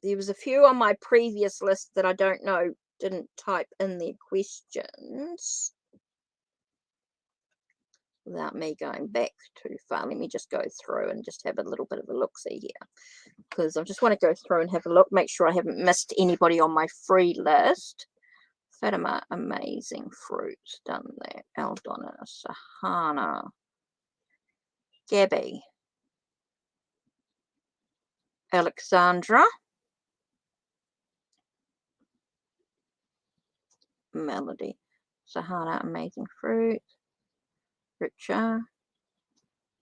A: there was a few on my previous list that I don't know, didn't type in their questions without me going back too far. Let me just go through and just have a little bit of a look-see here, because I just want to go through and have a look, make sure I haven't missed anybody on my free list. Fatima, amazing fruit, done that. Aldona, Sahana, Gabby, Alexandra, Melody, Sahana, amazing fruit, Richa,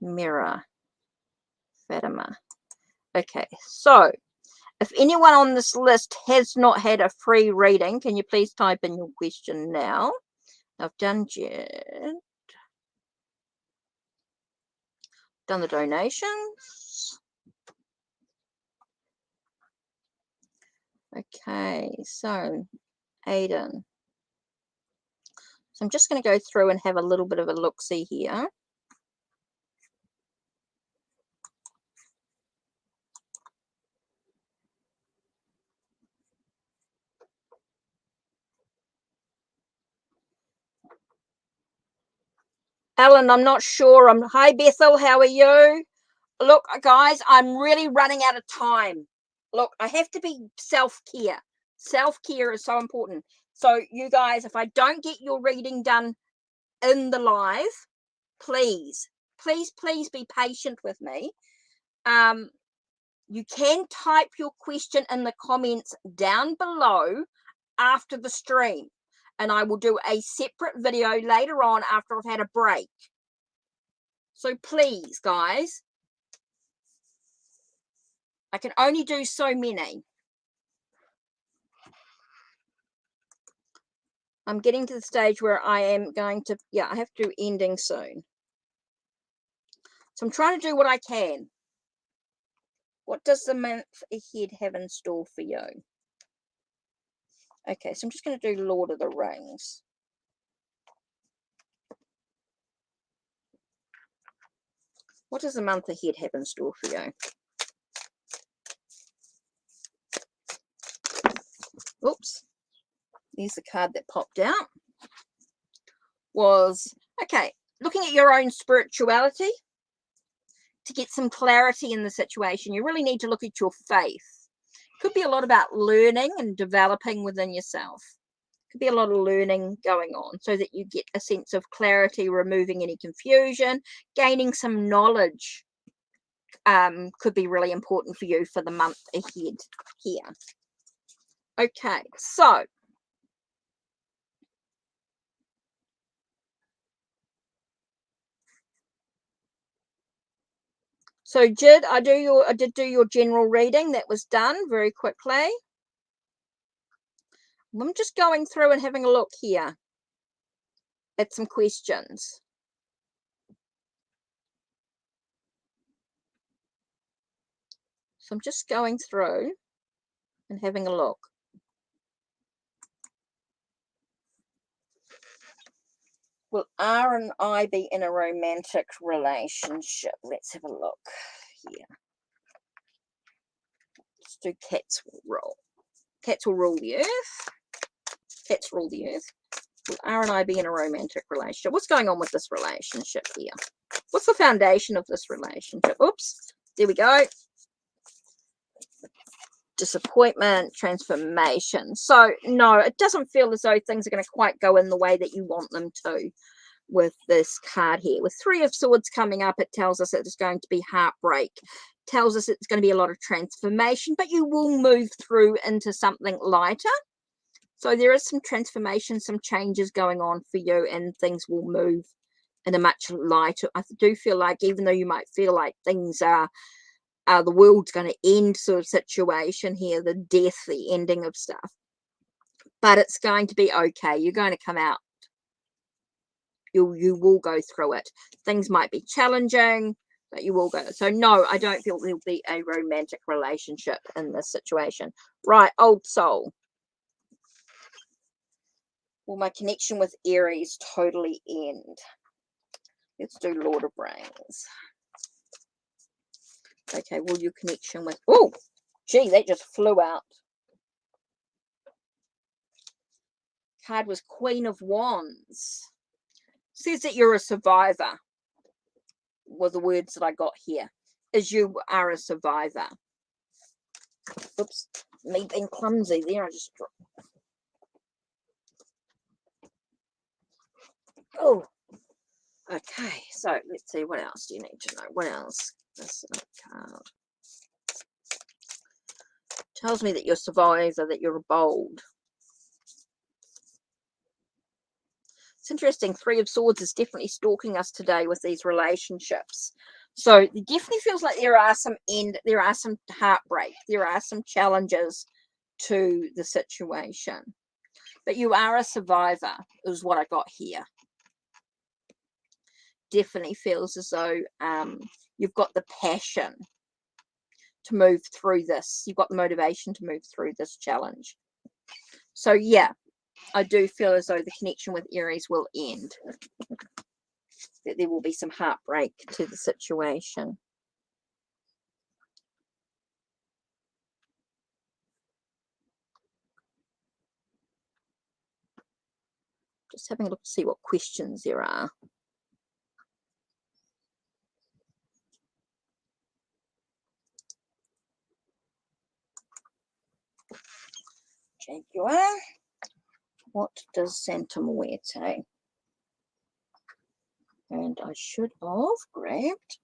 A: Mira, Fatima. Okay, so if anyone on this list has not had a free reading, can you please type in your question now? I've done Jet, done the donations. Okay, so Aiden. So I'm just going to go through and have a little bit of a look-see here. Ellen, I'm not sure. Hi, Bethel. How are you? Look, guys, I'm really running out of time. Look, I have to be self-care. Self-care is so important. So you guys, if I don't get your reading done in the live, please, please, please be patient with me. You can type your question in the comments down below after the stream, and I will do a separate video later on after I've had a break. So please, guys, I can only do so many. I'm getting to the stage where I am going to, yeah, I have to do ending soon. So I'm trying to do what I can. What does the month ahead have in store for you? Okay, so I'm just going to do Lord of the Rings. What does the month ahead have in store for you? Oops. There's the card that popped out. Was, okay, looking at your own spirituality to get some clarity in the situation. You really need to look at your faith. Could be a lot about learning and developing within yourself. Could be a lot of learning going on so that you get a sense of clarity, removing any confusion, gaining some knowledge. Could be really important for you for the month ahead here. Okay, so I did do your general reading. That was done very quickly. I'm just going through and having a look here at some questions. So I'm just going through and having a look. Will R and I be in a romantic relationship? Let's have a look here. Let's do cats will rule. Cats will rule the earth. Cats rule the earth. Will R and I be in a romantic relationship? What's going on with this relationship here? What's the foundation of this relationship? Oops, there we go. Disappointment, transformation. So no, it doesn't feel as though things are going to quite go in the way that you want them to with this card here. With 3 of Swords coming up, it tells us that it's going to be heartbreak. Tells us it's going to be a lot of transformation, but you will move through into something lighter. So there is some transformation, some changes going on for you, and things will move in a much lighter. I do feel like, even though you might feel like things are the world's going to end sort of situation here, the death, the ending of stuff, but it's going to be okay. You're going to come out. You will go through it. Things might be challenging, but you will go. So no, I don't feel there'll be a romantic relationship in this situation. Right, old soul. Will my connection with Aries totally end? Let's do Lord of Rings. Okay, will your connection with... Oh, gee, that just flew out. Card was Queen of Wands. Says that you're a survivor. Were the words that I got here. Is you are a survivor. Oops, me being clumsy there. I just dropped. Oh, okay. So let's see. What else do you need to know? What else? This card tells me that you're a survivor, that you're bold. It's interesting. 3 of Swords is definitely stalking us today with these relationships. So it definitely feels like there are some heartbreak. There are some challenges to the situation. But you are a survivor, is what I got here. Definitely feels as though you've got the passion to move through this. You've got the motivation to move through this challenge. So yeah, I do feel as though the connection with Aries will end. That there will be some heartbreak to the situation. Just having a look to see what questions there are. YOUIR. What does Santa Muerte? And I should have grabbed.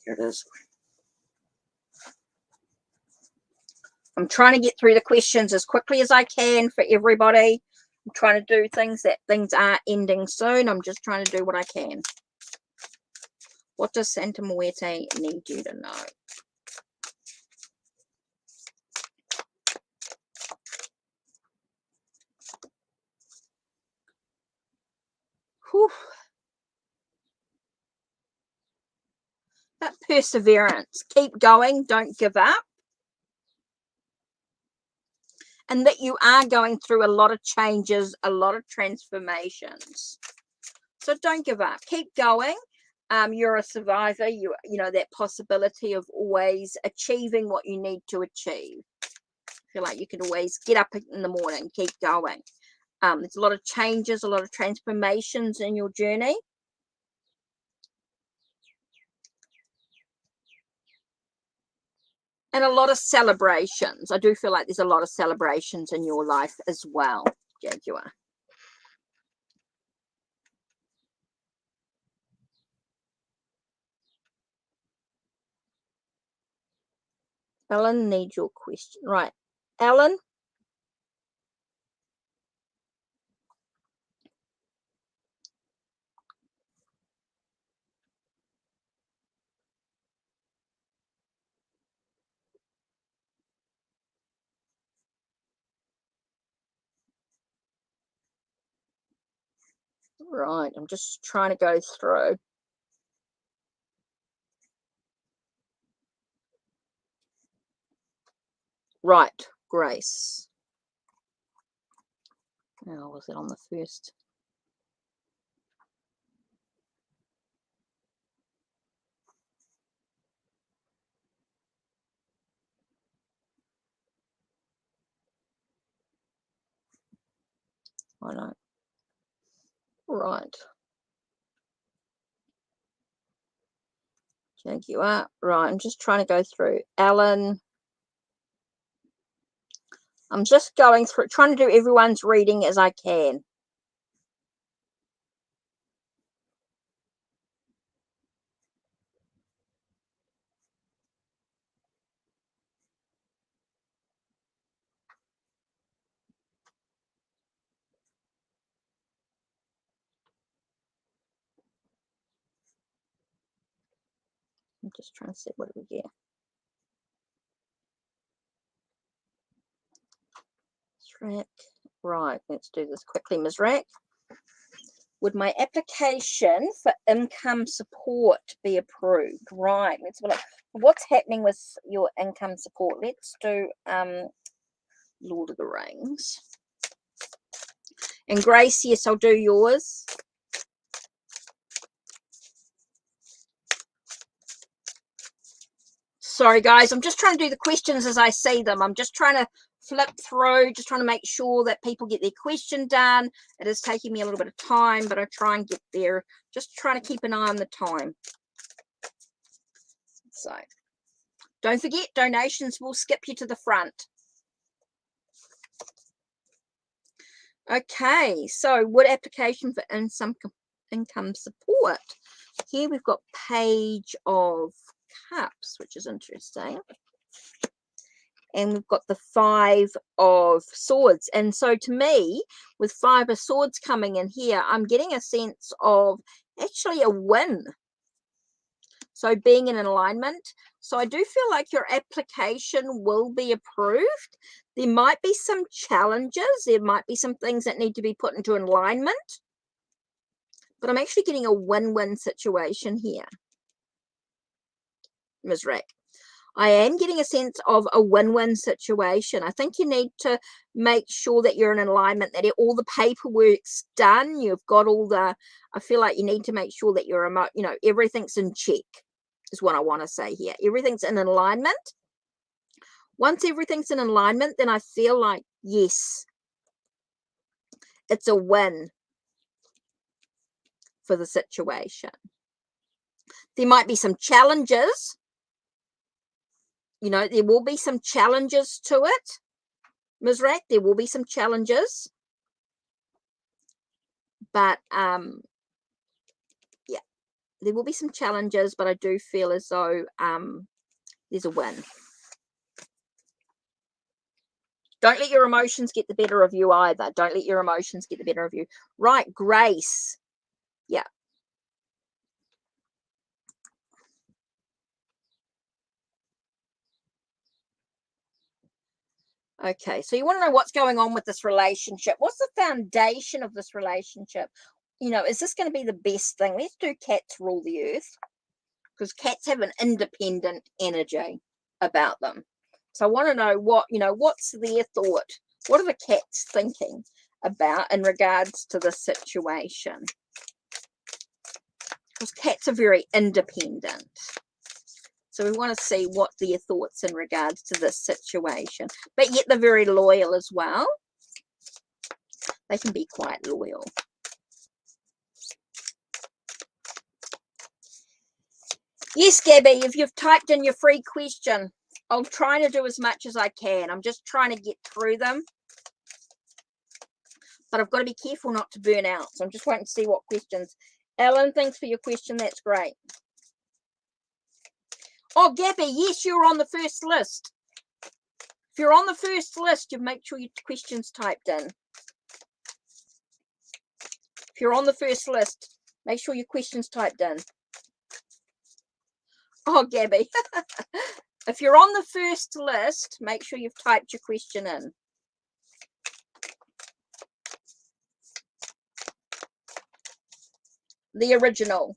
A: Here it is. I'm trying to get through the questions as quickly as I can for everybody. I'm trying to do things are ending soon. I'm just trying to do what I can. What does Santa Muerte need you to know? Whew. That perseverance. Keep going. Don't give up. And that you are going through a lot of changes, a lot of transformations. So don't give up. Keep going. you're a survivor. You know, that possibility of always achieving what you need to achieve. I feel like you can always get up in the morning, keep going. There's a lot of changes, a lot of transformations in your journey. And a lot of celebrations. I do feel like there's a lot of celebrations in your life as well, Jaguar. Ellen needs your question. Right. Ellen? Right. I'm just trying to go through. Right. Grace. Oh, was it on the first? I know. Right. Jaguar. Right. I'm just trying to go through. Alan. I'm just going through, trying to do everyone's reading as I can. I'm just trying to see what we get. Rack. Right, let's do this quickly, Ms. Rack. Would my application for income support be approved? Right, let's look. What's happening with your income support? Let's do Lord of the Rings. And Grace, yes, I'll do yours. Sorry, guys, I'm just trying to do the questions as I see them. I'm just trying to flip through, just trying to make sure that people get their question done. It is taking me a little bit of time, but I try and get there. Just trying to keep an eye on the time. So don't forget, donations will skip you to the front. Okay, so would application for income support. Here we've got Page of Cups, which is interesting. And we've got the Five of Swords. And so to me, with Five of Swords coming in here, I'm getting a sense of actually a win. So being in alignment. So I do feel like your application will be approved. There might be some challenges. There might be some things that need to be put into alignment. But I'm actually getting a win-win situation here, Ms. Rack. I am getting a sense of a win-win situation. I think you need to make sure that you're in alignment, that all the paperwork's done. You've got all the, I feel like you need to make sure that you're, you know, everything's in check is what I want to say here. Everything's in alignment. Once everything's in alignment, then I feel like, yes, it's a win for the situation. There might be some challenges. You know, there will be some challenges to it, Ms. Rack. There will be some challenges. But, yeah, there will be some challenges, but I do feel as though there's a win. Don't let your emotions get the better of you either. Don't let your emotions get the better of you. Right, Grace. Yeah. Okay, so you want to know what's going on with this relationship. What's the foundation of this relationship? You know, is this going to be the best thing? Let's do cats rule the earth, because cats have an independent energy about them. So I want to know what, you know, what's their thought? What are the cats thinking about in regards to this situation? because cats are very independent. So we want to see what their thoughts in regards to this situation. But yet they're very loyal as well. They can be quite loyal. Yes, Gabby, if you've typed in your free question, I'm trying to do as much as I can. I'm just trying to get through them. But I've got to be careful not to burn out. So I'm just waiting to see what questions. Ellen, thanks for your question. That's great. Oh, Gabby, yes, you're on the first list. If you're on the first list, you make sure your question's typed in. If you're on the first list, make sure your question's typed in. Oh, Gabby. If you're on the first list, make sure you've typed your question in. The original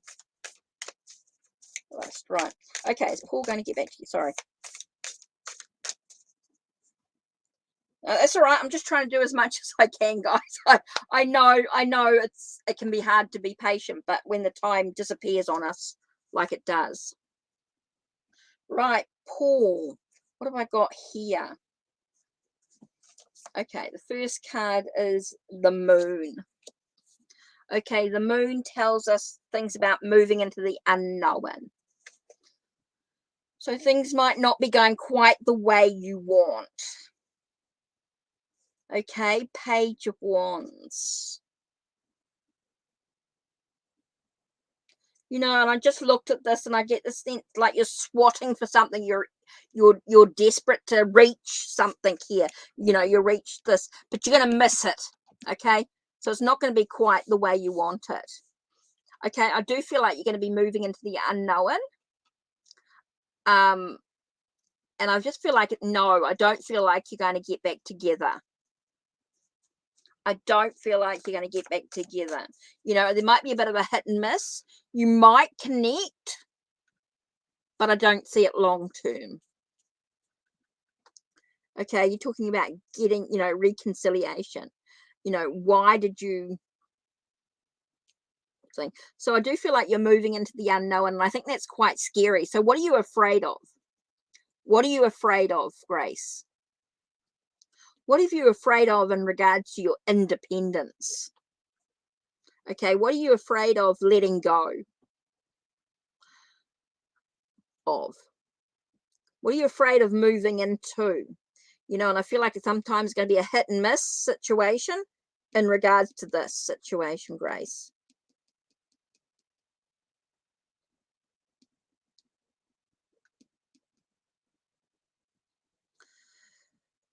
A: list, right. Okay, is Paul going to get back to you? Sorry. That's all right. I'm just trying to do as much as I can, guys. I know it can be hard to be patient, but when the time disappears on us like it does. Right, Paul. What have I got here? Okay, the first card is the moon. Okay, the moon tells us things about moving into the unknown. So things might not be going quite the way you want. Okay, Page of Wands. You know, and I just looked at this and I get this sense like you're swatting for something. You're desperate to reach something here. You know, you reach this, but you're going to miss it. Okay, so it's not going to be quite the way you want it. Okay, I do feel like you're going to be moving into the unknown. And I just feel like, no, I don't feel like you're going to get back together. I don't feel like you're going to get back together. You know, there might be a bit of a hit and miss. You might connect, but I don't see it long term. Okay, you're talking about getting, you know, reconciliation. You know, why did you... So I do feel like you're moving into the unknown, and I think that's quite scary. So what are you afraid of? What are you afraid of, Grace? What are you afraid of in regards to your independence? Okay, what are you afraid of letting go of? What are you afraid of moving into? You know, and I feel like it's sometimes going to be a hit and miss situation in regards to this situation, Grace.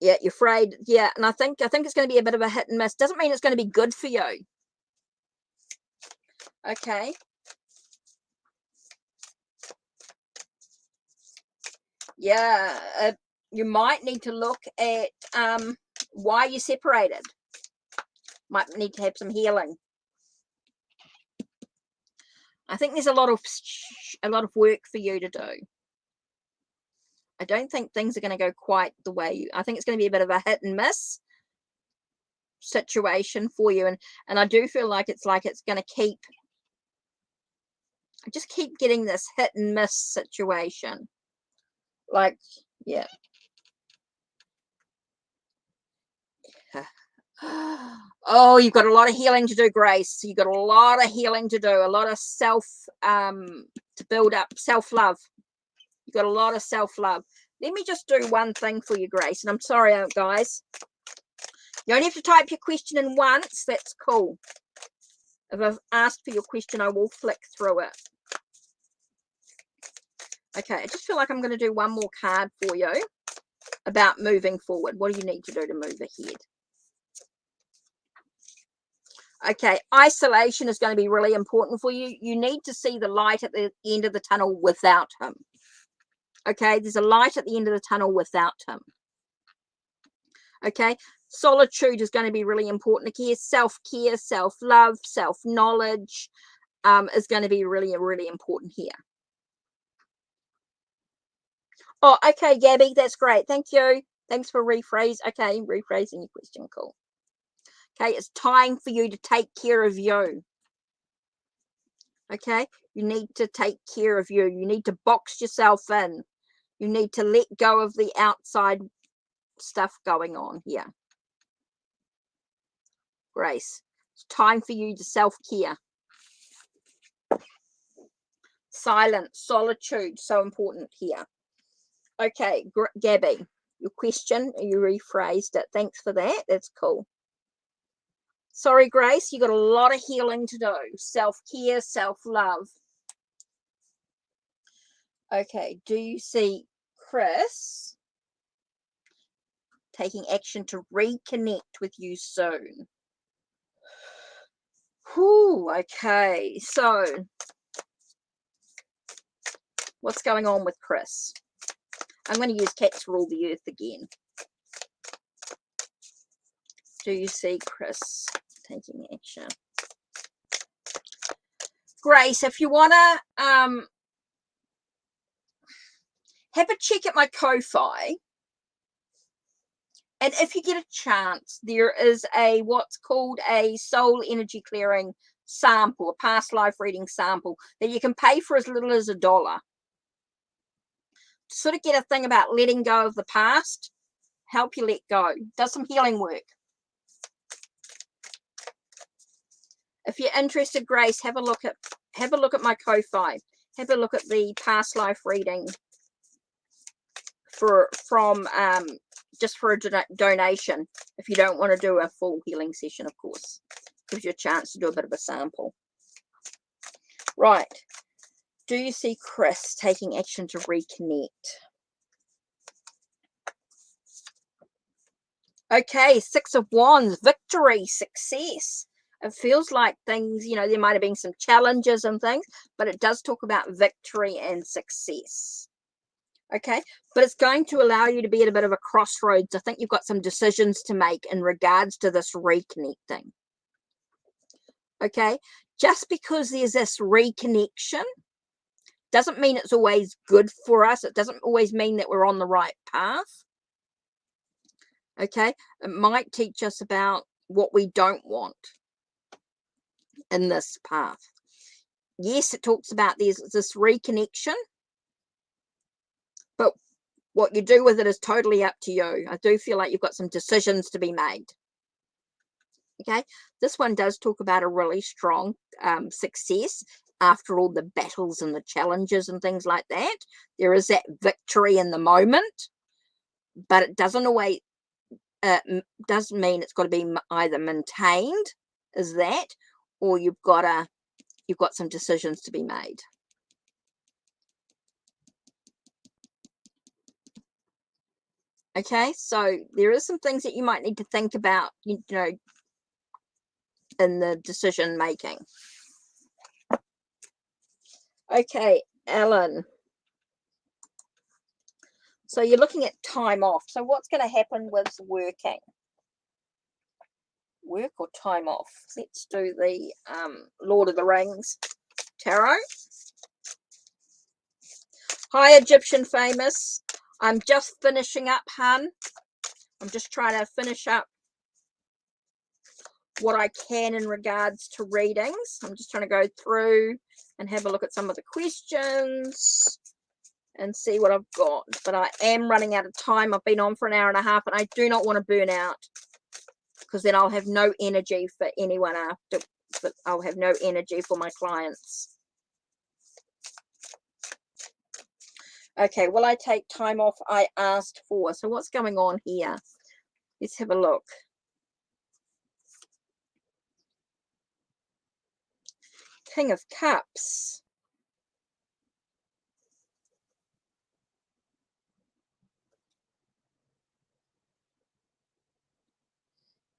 A: Yeah, you're afraid. Yeah, and I think it's going to be a bit of a hit and miss. Doesn't mean it's going to be good for you. Okay. Yeah, you might need to look at why you separated. Might need to have some healing. I think there's a lot of work for you to do. I don't think things are going to go quite the way I think it's going to be a bit of a hit and miss situation for you, and I do feel like it's going to keep... I just keep getting this hit and miss situation. Like, yeah. Oh, you've got a lot of healing to do, Grace. You've got a lot of healing to do, a lot of to build up self-love. You've got a lot of self-love. Let me just do one thing for you, Grace, and I'm sorry, guys. You only have to type your question in once. That's cool. If I've asked for your question, I will flick through it. Okay, I just feel like I'm going to do one more card for you about moving forward. What do you need to do to move ahead? Okay, isolation is going to be really important for you. You need to see the light at the end of the tunnel without him. Okay, there's a light at the end of the tunnel without him. Okay, solitude is going to be really important here. Self-care, self-love, self-knowledge is going to be really, really important here. Oh, okay, Gabby, that's great. Thank you. Thanks for rephrase. Okay, rephrasing your question. Cool. Okay, it's time for you to take care of you. Okay, you need to take care of you. You need to box yourself in. You need to let go of the outside stuff going on here. Grace, it's time for you to self-care. Silence, solitude, so important here. Okay, Gabby, your question, you rephrased it. Thanks for that. That's cool. Sorry, Grace, you got a lot of healing to do. Self-care, self-love. Okay, do you see Chris taking action to reconnect with you soon? Whew, okay, so what's going on with Chris? I'm going to use Cats Rule the Earth again. Do you see Chris taking action? Grace, if you want to have a check at my Ko-Fi, and if you get a chance, there is a what's called a soul energy clearing sample, a past life reading sample that you can pay for as little as $1. To sort of get a thing about letting go of the past, help you let go. Does some healing work. If you're interested, Grace, have a look at my Ko-Fi. Have a look at the past life reading from just for a donation. If you don't want to do a full healing session, of course, gives you a chance to do a bit of a sample. Right. Do you see Chris taking action to reconnect? Okay, Six of Wands, victory, success. It feels like things, you know, there might have been some challenges and things, but it does talk about victory and success. Okay, but it's going to allow you to be at a bit of a crossroads. I think you've got some decisions to make in regards to this reconnecting. Okay, just because there's this reconnection doesn't mean it's always good for us. It doesn't always mean that we're on the right path. Okay, it might teach us about what we don't want in this path. Yes, it talks about there's this reconnection, but what you do with it is totally up to you. I do feel like you've got some decisions to be made. Okay, this one does talk about a really strong success after all the battles and the challenges and things like that. There is that victory in the moment, but it doesn't always doesn't mean it's got to be either maintained as that, or you've got some decisions to be made. Okay, so there is some things that you might need to think about, you know, in the decision making. Okay, Ellen. So you're looking at time off. So what's going to happen with working? Work or time off? Let's do the Lord of the Rings tarot. Hi, Egyptian Famous. I'm just finishing up, hun. I'm just trying to finish up what I can in regards to readings. I'm just trying to go through and have a look at some of the questions and see what I've got. But I am running out of time. I've been on for an hour and a half, and I do not want to burn out, because then I'll have no energy for anyone after. But I'll have no energy for my clients. Okay, will I take time off? I asked for. So what's going on here? Let's have a look. King of Cups.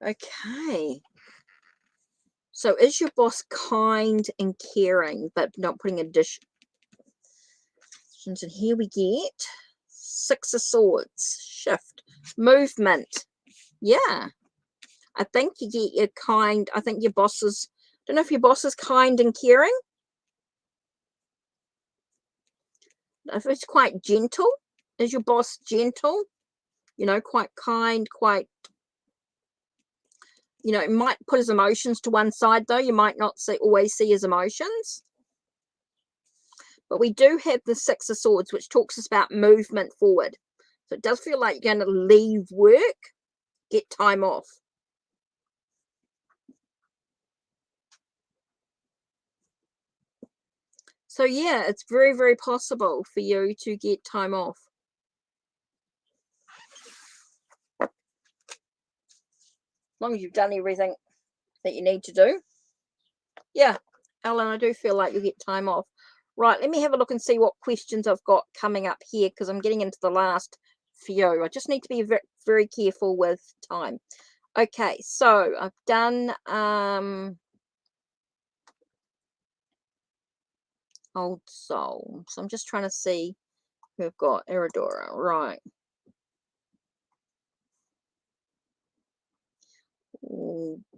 A: Okay. So is your boss kind and caring, but not putting additions? And here we get Six of Swords. Shift. Movement. Yeah. I think you get your kind. I think your boss is, I don't know if your boss is kind and caring. If it's quite gentle. Is your boss gentle? You know, quite kind, quite, you know, it might put his emotions to one side, though. You might not always see his emotions. But we do have the Six of Swords, which talks us about movement forward. So it does feel like you're going to leave work, get time off. So yeah, it's very, very possible for you to get time off. As long as you've done everything that you need to do. Yeah, Ellen, I do feel like you'll get time off. Right, let me have a look and see what questions I've got coming up here, because I'm getting into the last few. I just need to be very, very careful with time. Okay, so I've done Old Soul. So I'm just trying to see who I've got. Eridora, right.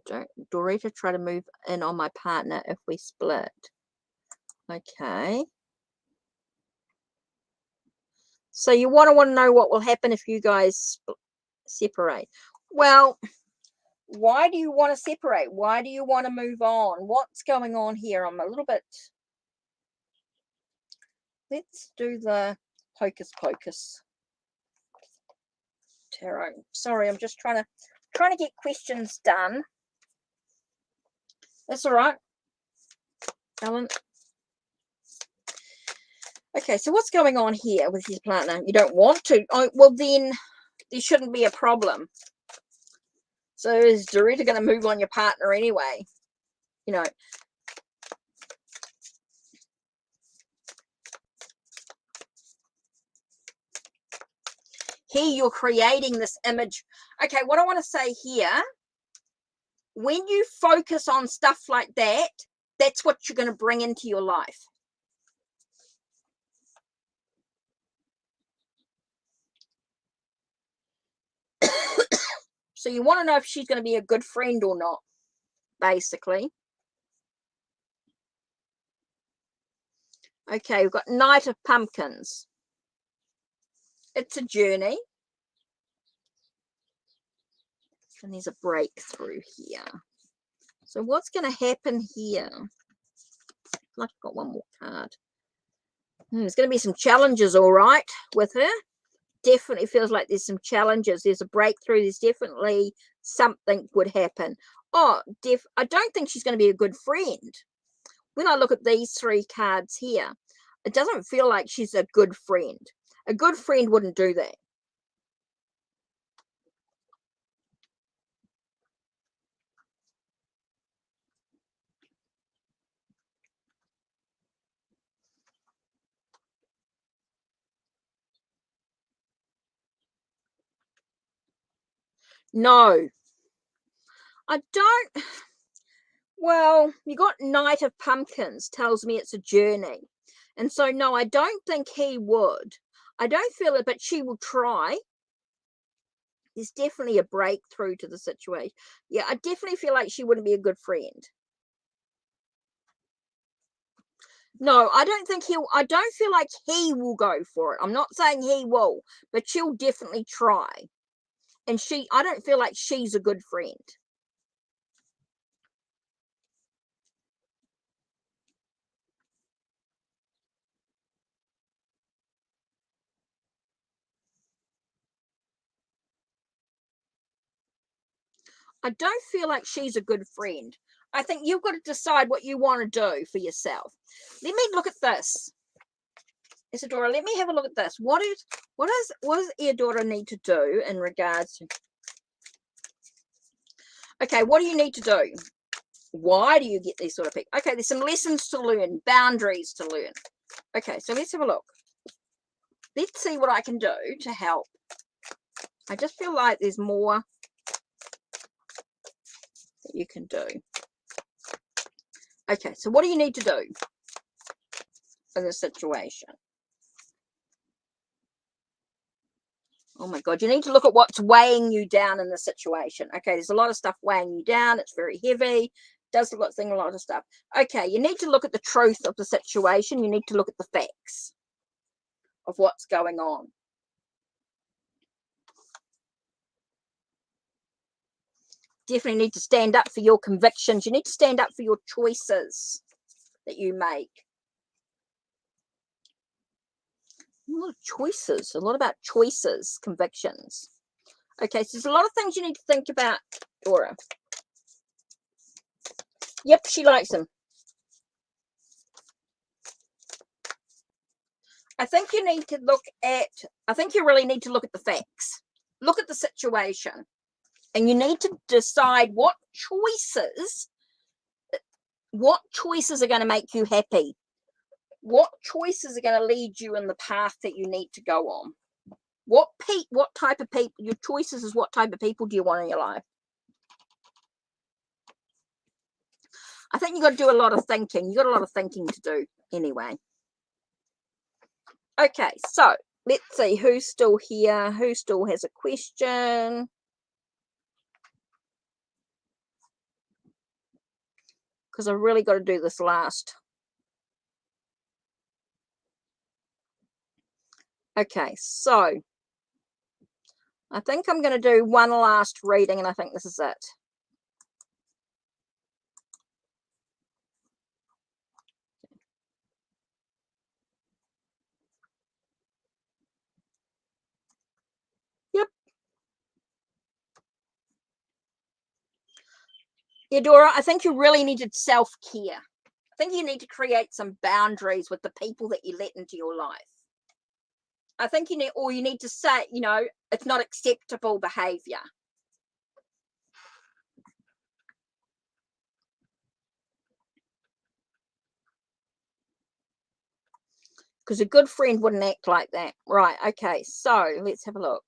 A: Don't Dorita try to move in on my partner if we split. Okay. So you want to know what will happen if you guys separate. Well, why do you want to separate? Why do you want to move on? What's going on here? I'm a little bit... Let's do the Hocus Pocus tarot. Sorry, I'm just trying to get questions done. That's all right, Ellen. Okay, so what's going on here with his partner? You don't want to. Oh, well, then there shouldn't be a problem. So is Dorita going to move on your partner anyway? You know. Here you're creating this image. Okay, what I want to say here, when you focus on stuff like that, that's what you're going to bring into your life. So you want to know if she's going to be a good friend or not, basically. Okay, we've got Knight of Pumpkins. It's a journey. And there's a breakthrough here. So what's going to happen here? I've got one more card. There's going to be some challenges, all right, with her. Definitely feels like there's some challenges. There's a breakthrough. There's definitely something would happen. Oh, I don't think she's going to be a good friend. When I look at these three cards here, it doesn't feel like she's a good friend. A good friend wouldn't do that. No, I don't. Well, you got Knight of Pumpkins, tells me it's a journey. And so, no, I don't think he would. I don't feel it, but she will try. There's definitely a breakthrough to the situation. Yeah, I definitely feel like she wouldn't be a good friend. No, I don't think I don't feel like he will go for it. I'm not saying he will, but she'll definitely try. And I don't feel like she's a good friend. I don't feel like she's a good friend. I think you've got to decide what you want to do for yourself. Let me look at this. Isadora, let me have a look at this. What does Isadora need to do in regards to... Okay, what do you need to do? Why do you get these sort of people? Okay, there's some lessons to learn, boundaries to learn. Okay, so let's have a look. Let's see what I can do to help. I just feel like there's more that you can do. Okay, so what do you need to do in this situation? Oh my God, you need to look at what's weighing you down in the situation. Okay, there's a lot of stuff weighing you down. It's very heavy. Does a lot of stuff. Okay, you need to look at the truth of the situation. You need to look at the facts of what's going on. Definitely need to stand up for your convictions. You need to stand up for your choices that you make. A lot of choices, a lot about choices, convictions. Okay, so there's a lot of things you need to think about, Dora. Yep, she likes them. I think you need to look at, I think you really need to look at the facts. Look at the situation. And you need to decide what choices are going to make you happy. What choices are going to lead you in the path that you need to go on. What type of people, your choices is what type of people do you want in your life. I think you've got to do a lot of thinking. You've got a lot of thinking to do anyway. Okay, so let's see who's still here. Who still has a question? Because I've really got to do this last. Okay, so I think I'm going to do one last reading, and I think this is it. Yep. Yeah, Dora, I think you really need to self-care. I think you need to create some boundaries with the people that you let into your life. I think you need to say, you know, it's not acceptable behavior. Because a good friend wouldn't act like that. Right, okay, so let's have a look.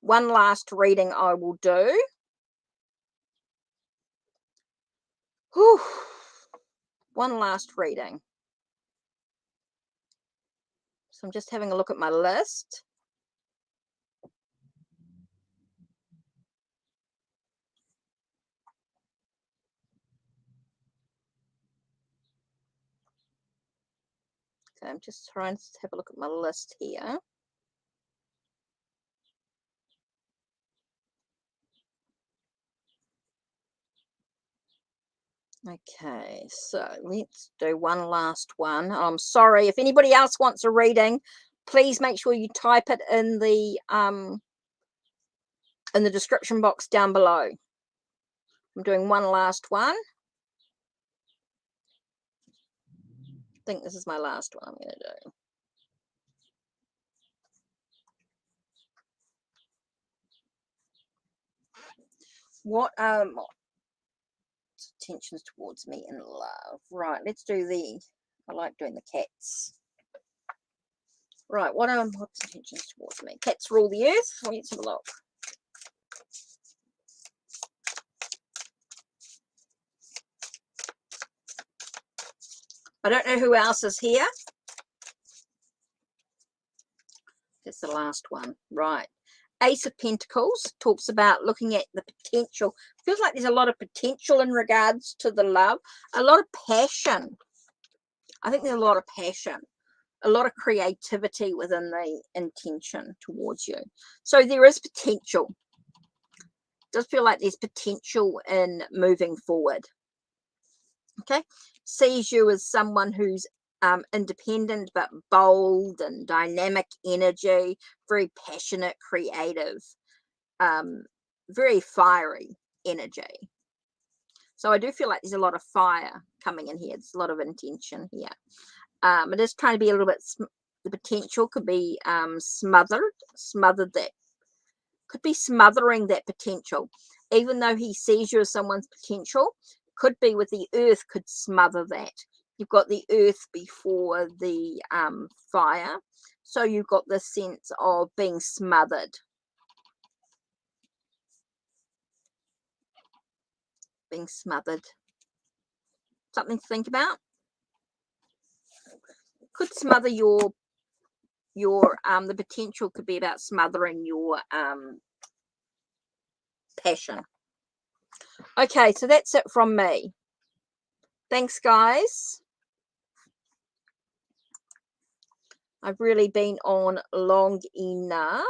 A: One last reading I will do. Whew. One last reading. So I'm just having a look at my list. Okay, I'm just trying to have a look at my list here. Okay, so let's do one last one. I'm sorry if anybody else wants a reading, please make sure you type it in the description box down below. I'm doing one last one. I think this is my last one I'm going to do. What intentions towards me in love? Right, let's do I like doing the cats. Right, what's intentions towards me? Cats rule the earth. Let's have a look. I don't know who else is here. That's the last one. Right. Ace of Pentacles talks about looking at the potential. Feels like there's a lot of potential in regards to the love. A lot of passion. I think there's a lot of passion. A lot of creativity within the intention towards you. So there is potential. It does feel like there's potential in moving forward. Okay. Sees you as someone who's independent but bold and dynamic energy, very passionate, creative, very fiery energy. So I do feel like there's a lot of fire coming in here. There's a lot of intention here. It is trying to be a little bit, the potential could be smothered that, could be smothering that potential. Even though he sees you as someone's potential, could be with the earth, could smother that. You've got the earth before the fire. So you've got this sense of being smothered. Being smothered. Something to think about. Could smother your the potential could be about smothering your passion. Okay, so that's it from me. Thanks, guys. I've really been on long enough.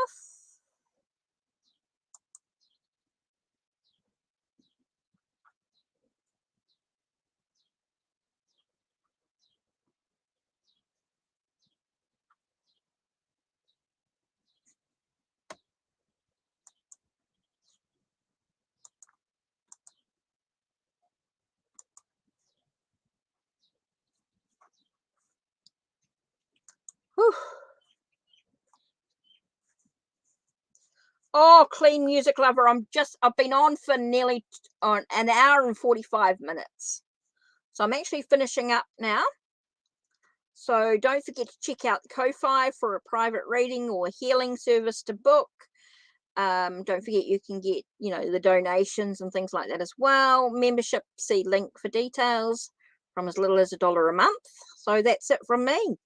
A: Oh, Clean Music Lover, I've been on for nearly an hour and 45 minutes. So I'm actually finishing up now. So don't forget to check out the Ko-Fi for a private reading or healing service to book. Don't forget you can get, the donations and things like that as well. Membership, see link for details, from as little as $1 a month. So that's it from me.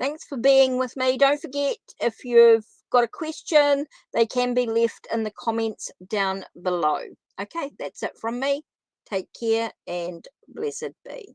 A: Thanks for being with me. Don't forget, if you've got a question, they can be left in the comments down below. Okay, that's it from me. Take care and blessed be.